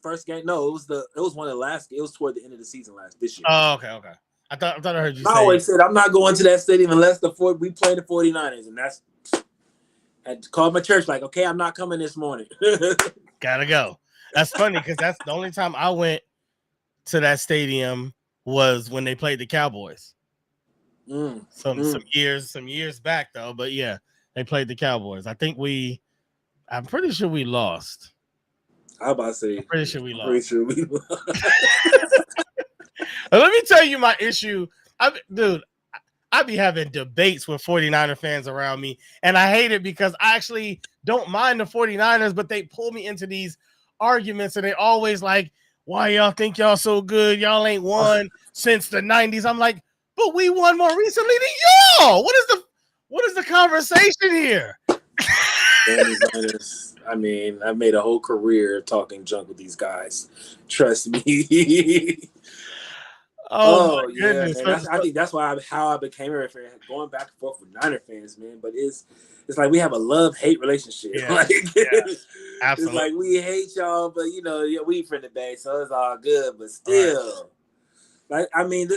First game? No, it was one of the last. It was toward the end of the season this year. Oh, okay. I thought I heard you say. I always said I'm not going to that stadium unless we play the 49ers, and that's. I had to call my church like, okay, I'm not coming this morning. Gotta go. That's funny because that's the only time I went to that stadium was when they played the Cowboys. Some years back though, but yeah, they played the Cowboys. I'm pretty sure we lost. I'm about to say. I'm pretty sure we lost. Let me tell you my issue. I be having debates with 49er fans around me, and I hate it because I actually don't mind the 49ers, but they pull me into these arguments, and they always like, why y'all think y'all so good? Y'all ain't won since the 90s. I'm like, but we won more recently than y'all. What is the conversation here? I mean, I've made a whole career talking junk with these guys. Trust me. Oh yeah, man. I think that's how I became a fan, going back and forth with Niner fans, man. But it's like we have a love-hate relationship. Yeah. Absolutely. It's like we hate y'all, but you know, we from the Bay, so it's all good. But still, like I mean,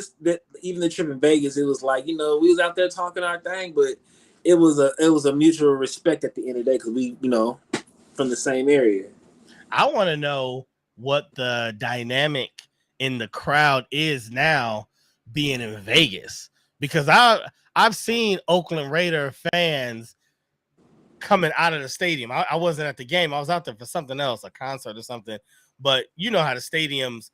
even the trip in Vegas, it was like, you know, we was out there talking our thing, but it was a mutual respect at the end of the day because we, you know, from the same area. I want to know what the dynamic in the crowd is now being in Vegas, because I've seen Oakland Raider fans coming out of the stadium. I wasn't at the game. I was out there for something else, a concert or something. But you know how the stadium's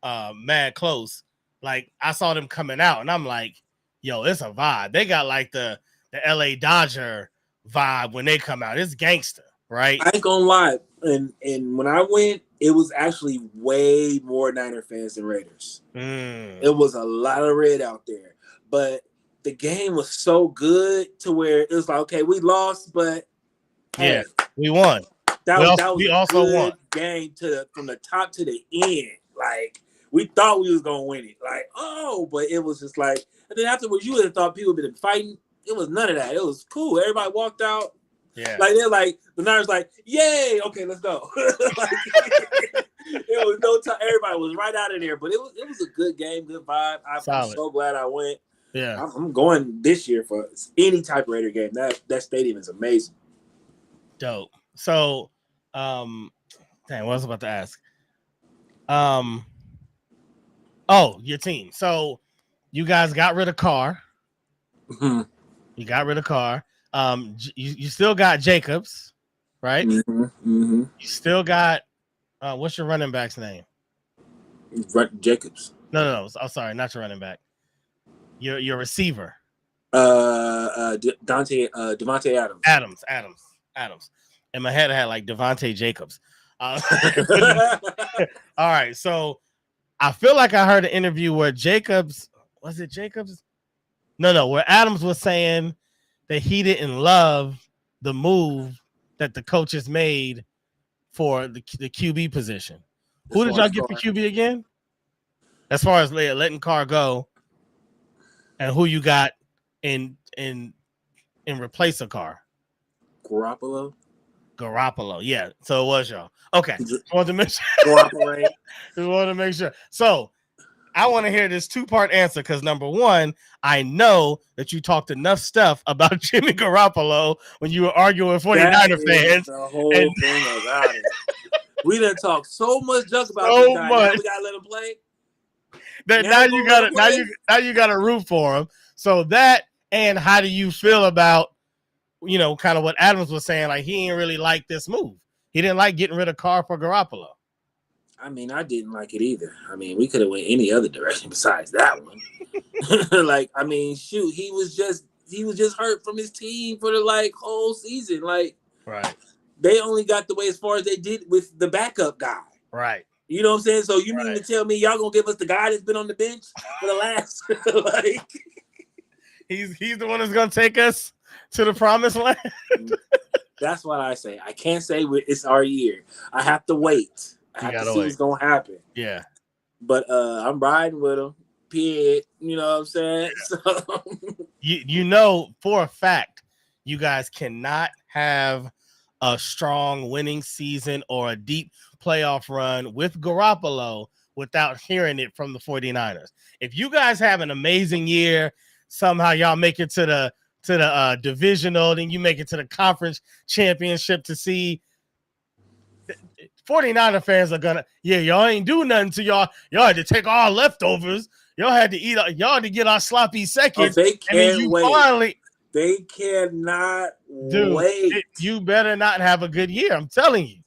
mad close. Like I saw them coming out, and I'm like, yo, it's a vibe. They got like the LA Dodger vibe when they come out. It's gangster, right? I ain't gonna lie. And when I went, it was actually way more Niner fans than Raiders. It was a lot of red out there. But the game was so good to where it was like, okay, we lost, but hey, we won. That was a good game from the top to the end. Like, we thought we was gonna win it. Like, but it was just like, and then afterwards, you would have thought people would have been fighting. It was none of that. It was cool. Everybody walked out. Yeah. Like they're like the Niners like, yay, okay, let's go. Like, it was no time. Everybody was right out of there. But it was a good game, good vibe. I'm so glad I went. Yeah. I'm going this year for any type of Raider game. That stadium is amazing. Dope. So dang, what was I about to ask? Your team. So you guys got rid of Carr. Mm-hmm. You got rid of Carr. You still got Jacobs, right? Mm-hmm. Mm-hmm. You still got what's your running back's name? Jacobs. No. I'm sorry, not your running back. Your receiver. Devontae Adams. Adams. In my head, I had like Devontae Jacobs. All right, so I feel like I heard an interview where Jacobs was it Jacobs? No, where Adams was saying that he didn't love the move that the coaches made for the QB position. Who did y'all get for QB again? As far as letting Carr go, and who you got in replace of Carr? Garoppolo, yeah. So it was y'all. Okay. Just wanted to make sure. So I want to hear this two-part answer because number one, I know that you talked enough stuff about Jimmy Garoppolo when you were arguing with 49er fans. The whole thing about it. We done talked so much junk about this guy. Now we gotta let him play. Now you gotta root for him. So that, and how do you feel about kind of what Adams was saying? Like he ain't really like this move. He didn't like getting rid of Carr for Garoppolo. I mean, I didn't like it either. I mean, we could have went any other direction besides that one. Like, I mean, shoot, he was just hurt from his team for the whole season. Like, right. They only got the way as far as they did with the backup guy. Right. You know what I'm saying? So you mean to tell me y'all gonna give us the guy that's been on the bench for the last he's the one that's gonna take us to the promised land. That's what I say. I can't say it's our year. I have to wait. I have to see what's gonna happen. Yeah. But I'm riding with him. Period. You know what I'm saying? Yeah. So you know for a fact you guys cannot have a strong winning season or a deep playoff run with Garoppolo without hearing it from the 49ers. If you guys have an amazing year, somehow y'all make it to the divisional, then you make it to the conference championship to see 49er fans are gonna, y'all ain't do nothing to y'all. Y'all had to take our leftovers. Y'all had to eat. Y'all had to get our sloppy seconds. They can't wait. Finally, they cannot wait. You better not have a good year. I'm telling you.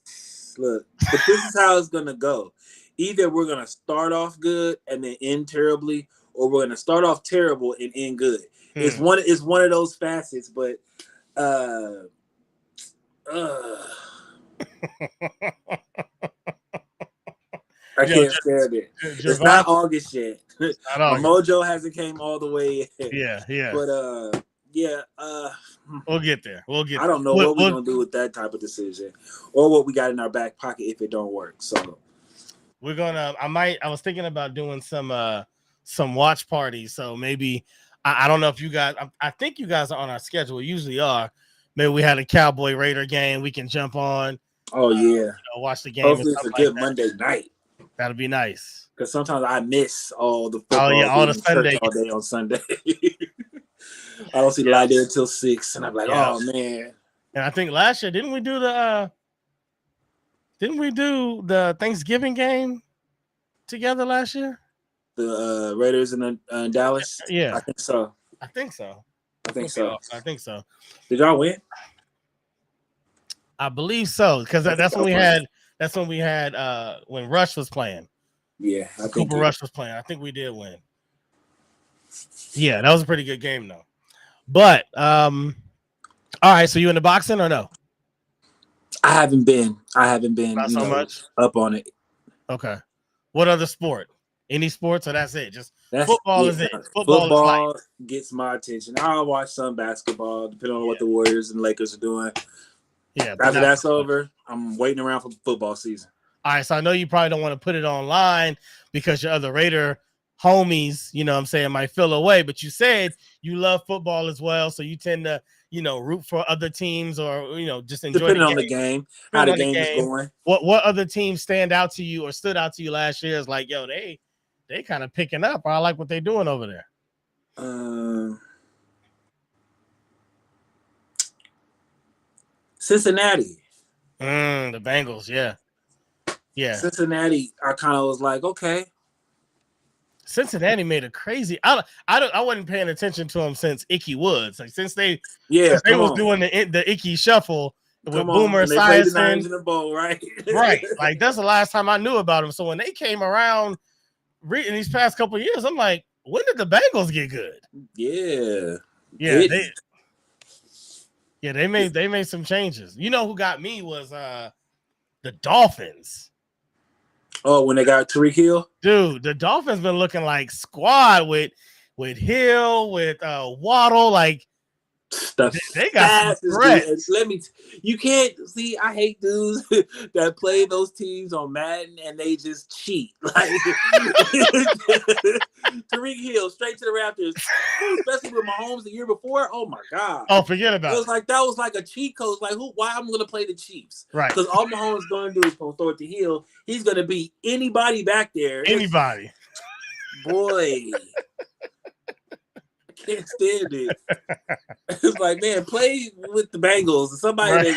Look, but this is how it's gonna go. Either we're gonna start off good and then end terribly, or we're gonna start off terrible and end good. It's one of those facets, but I can't stand it. It's not August yet. My mojo hasn't came all the way yet. Yeah. But we'll get there. I don't know what we're gonna do with that type of decision, or what we got in our back pocket if it don't work. So we're gonna. I was thinking about doing some watch parties. So maybe I don't know if you guys. I think you guys are on our schedule. We usually are. Maybe we had a Cowboy Raider game we can jump on. Oh yeah, watch the game. Hopefully it's a good Monday night. That'll be nice. Because sometimes I miss all the football. Oh yeah, all the Sunday all day on Sunday. I don't see the light there until 6, and I'm like, oh man. And I think last year didn't we do the Thanksgiving game together last year? The Raiders in Dallas. Yeah, I think so. I think so. Did y'all win? I believe so, because that's when we had. That's when we had when Rush was playing. Yeah, I think Cooper Rush was playing. I think we did win. Yeah, that was a pretty good game though. But all right, so you in the boxing or no? I haven't been Not so much up on it. Okay. What other sport? Any sports or that's it? Football is it. Football gets my attention. I'll watch some basketball, depending on what the Warriors and Lakers are doing. Yeah. After that's over, I'm waiting around for football season. All right, so I know you probably don't want to put it online because your other Raider homies, you know what I'm saying, might feel away. But you said you love football as well, so you tend to, root for other teams or, just enjoy depending on the game, how the game is going. What other teams stand out to you or stood out to you last year is like, yo, they kind of picking up. Or I like what they're doing over there. Cincinnati. The Bengals, yeah. Cincinnati, I kind of was like, okay. Cincinnati made a crazy. I wasn't paying attention to them since Icky Woods. Like since they was doing the Icky shuffle with Boomer Esiason in the bowl, right? Right. Like that's the last time I knew about them. So when they came around in these past couple of years, I'm like, when did the Bengals get good? Yeah. They made some changes. You know who got me was the Dolphins. Oh, when they got Tyreek Hill? Dude, the Dolphins been looking like squad with Hill, with Waddle, like they got some threats. You can't see. I hate dudes that play those teams on Madden and they just cheat. Like Tyreek Hill straight to the Raptors, especially with Mahomes the year before. Oh my god! Oh, forget about it. That was like a cheat code. Like why I'm going to play the Chiefs? Right? Because all Mahomes going to do is throw it to Hill. He's going to beat anybody back there. Anybody, boy. Can't stand it. It's like, man, play with the Bengals. Somebody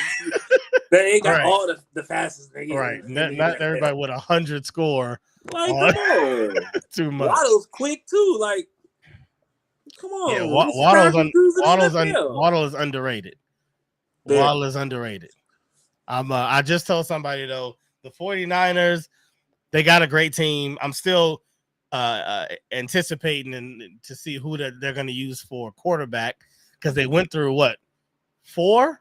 that ain't got all the fastest niggas. Right. Not everybody with 100 score. Like, come on. Too much. Waddle's quick too. Like, come on. Yeah, Waddle is underrated. There. Waddle is underrated. I just told somebody though, the 49ers, they got a great team. I'm still anticipating and to see who they're going to use for quarterback because they went through four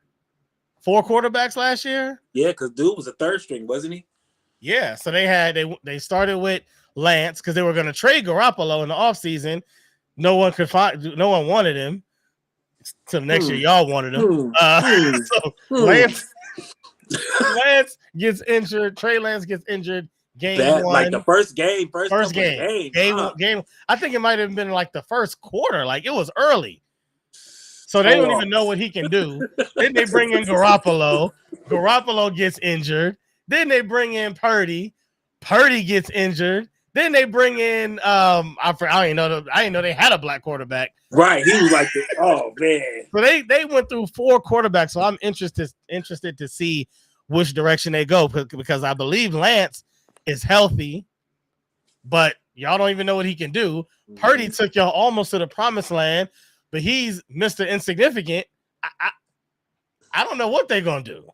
quarterbacks last year. Yeah, because dude was a third string, wasn't he? Yeah, so they started with Lance because they were going to trade Garoppolo in the offseason. No one wanted him. Till next year, y'all wanted him. Lance gets injured. Trey Lance gets injured. Game one, like the first game. Game. I think it might have been like the first quarter. Like it was early, so they don't even know what he can do. Then they bring in Garoppolo. Garoppolo gets injured. Then they bring in Purdy. Purdy gets injured. Then they bring in I didn't know they had a black quarterback. Right, he was like, oh man. So they went through 4 quarterbacks. So I'm interested to see which direction they go because I believe Lance is healthy, but y'all don't even know what he can do. Purdy took y'all almost to the promised land, but he's Mr. Insignificant. I don't know what they're gonna do,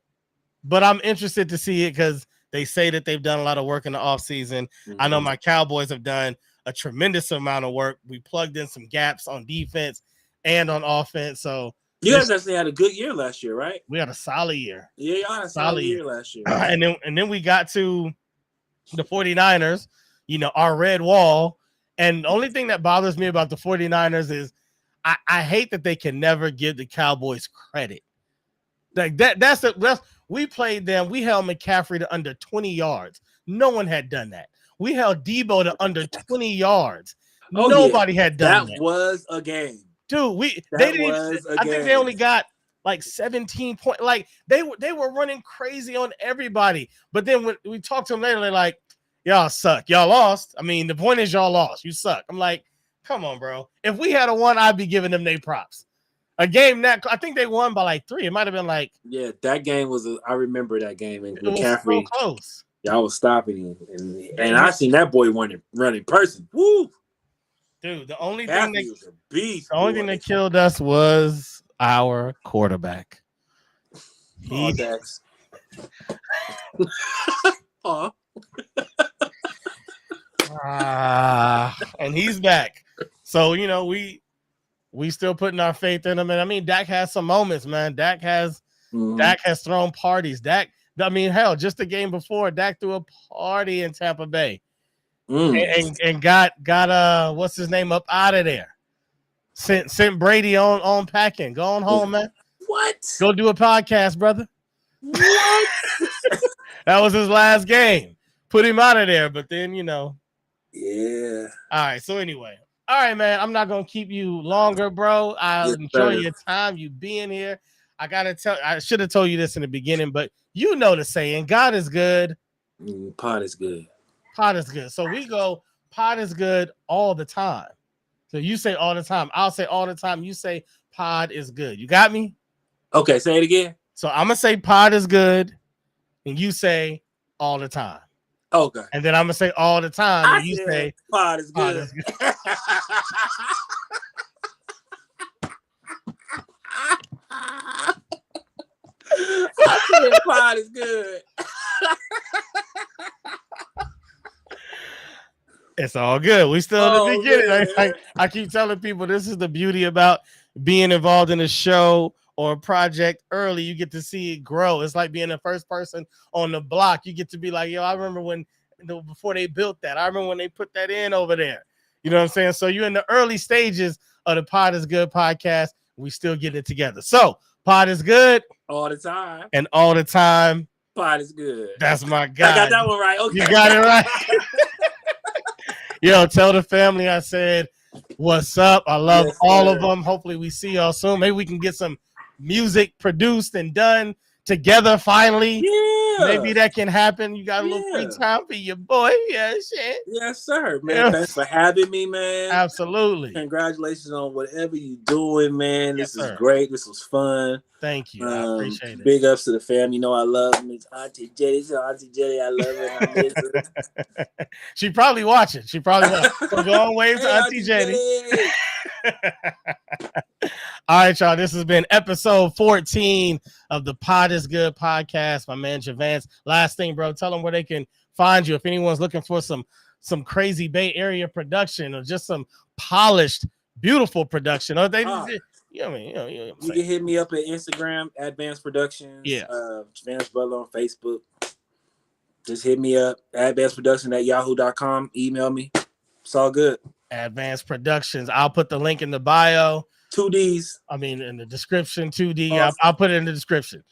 but I'm interested to see it because they say that they've done a lot of work in the offseason. I know my Cowboys have done a tremendous amount of work. We plugged in some gaps on defense and on offense. So you guys actually had a good year last year, right? We had a solid year. Yeah, y'all had a solid year last year. And then we got to the 49ers, our red wall. And the only thing that bothers me about the 49ers is I hate that they can never give the Cowboys credit. Like that's we played them. We held McCaffrey to under 20 yards. No one had done that. We held Debo to under 20 yards. Nobody had done that. That was a game. Dude, I think they only got like 17 points. Like they were running crazy on everybody. But then when we talked to them later, they're like, y'all suck. Y'all lost. I mean, the point is y'all lost. You suck. I'm like, come on, bro. If we had a one, I'd be giving them their props. A game that I think they won by like 3. It might have been like that game was. I remember that game and McCaffrey. So close. Y'all was stopping him, and I seen that boy run in person. Woo, dude! The only thing that killed us was our quarterback. Dax. And he's back. So we still putting our faith in him. And I mean, Dak has some moments, man. Dak has thrown parties. Hell, just the game before, Dak threw a party in Tampa Bay and got what's his name up out of there. Sent Brady on packing. Go on home, man. What? Go do a podcast, brother. What? That was his last game. Put him out of there, but then Yeah. All right. So anyway, all right, man. I'm not gonna keep you longer, bro. I Yes, enjoy sir. your time, you being here. I should have told you this in the beginning, but you know the saying, God is good, Pot is good. pot is good. So we go, pot is good all the time. So you say all the time, I'll say all the time. You say pod is good. You got me? Okay, say it again. So I'm gonna say pod is good, and you say all the time. Okay. And then I'm gonna say all the time, I and you said say pot is pod good. is good. I said pot is good. It's all good. We still in the Oh, beginning. man. I keep telling people this is the beauty about being involved in a show or a project early. You get to see it grow. It's like being the first person on the block. You get to be like, yo, I remember when before they built that. I remember when they put that in over there. You know what I'm saying? So you're in the early stages of the Pod is Good podcast. We still get it together. So Pod is good All the time. and all the time. Pot is good. That's my guy. I got that one right. Okay. You got it right. Yo, tell the family I said what's up. I love all of them. Hopefully we see y'all soon. Maybe we can get some music produced and done together finally. Yeah. Maybe that can happen. You got a little free time for your boy. Yeah, shit. Yes, sir, man. Thanks for having me, man. Absolutely. Congratulations on whatever you're doing, man. Yes, This is sir. great. This was fun. Thank you. I appreciate it. Big ups to the fam. You know I love Miss Auntie Jetty. So Auntie Jetty, I love her. I miss her. She probably watching. So go on, wave to Auntie Jetty. All right, y'all. This has been episode 14 of the Pod is Good podcast. My man Javance. Last thing, bro. Tell them where they can find you if anyone's looking for some crazy Bay Area production or just some polished, beautiful production. Or they you can hit me up at Instagram, Advance Productions. Yeah. Javance Butler on Facebook. Just hit me up, advanceproduction@yahoo.com. Email me. It's all good. Advanced Productions. I'll put the link in the bio. 2 Ds. I mean, in the description, 2D. I'll put it in the description.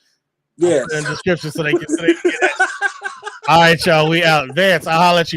Yes. In the description so they can get it. All right, y'all. We out. Vance, I'll holler at you.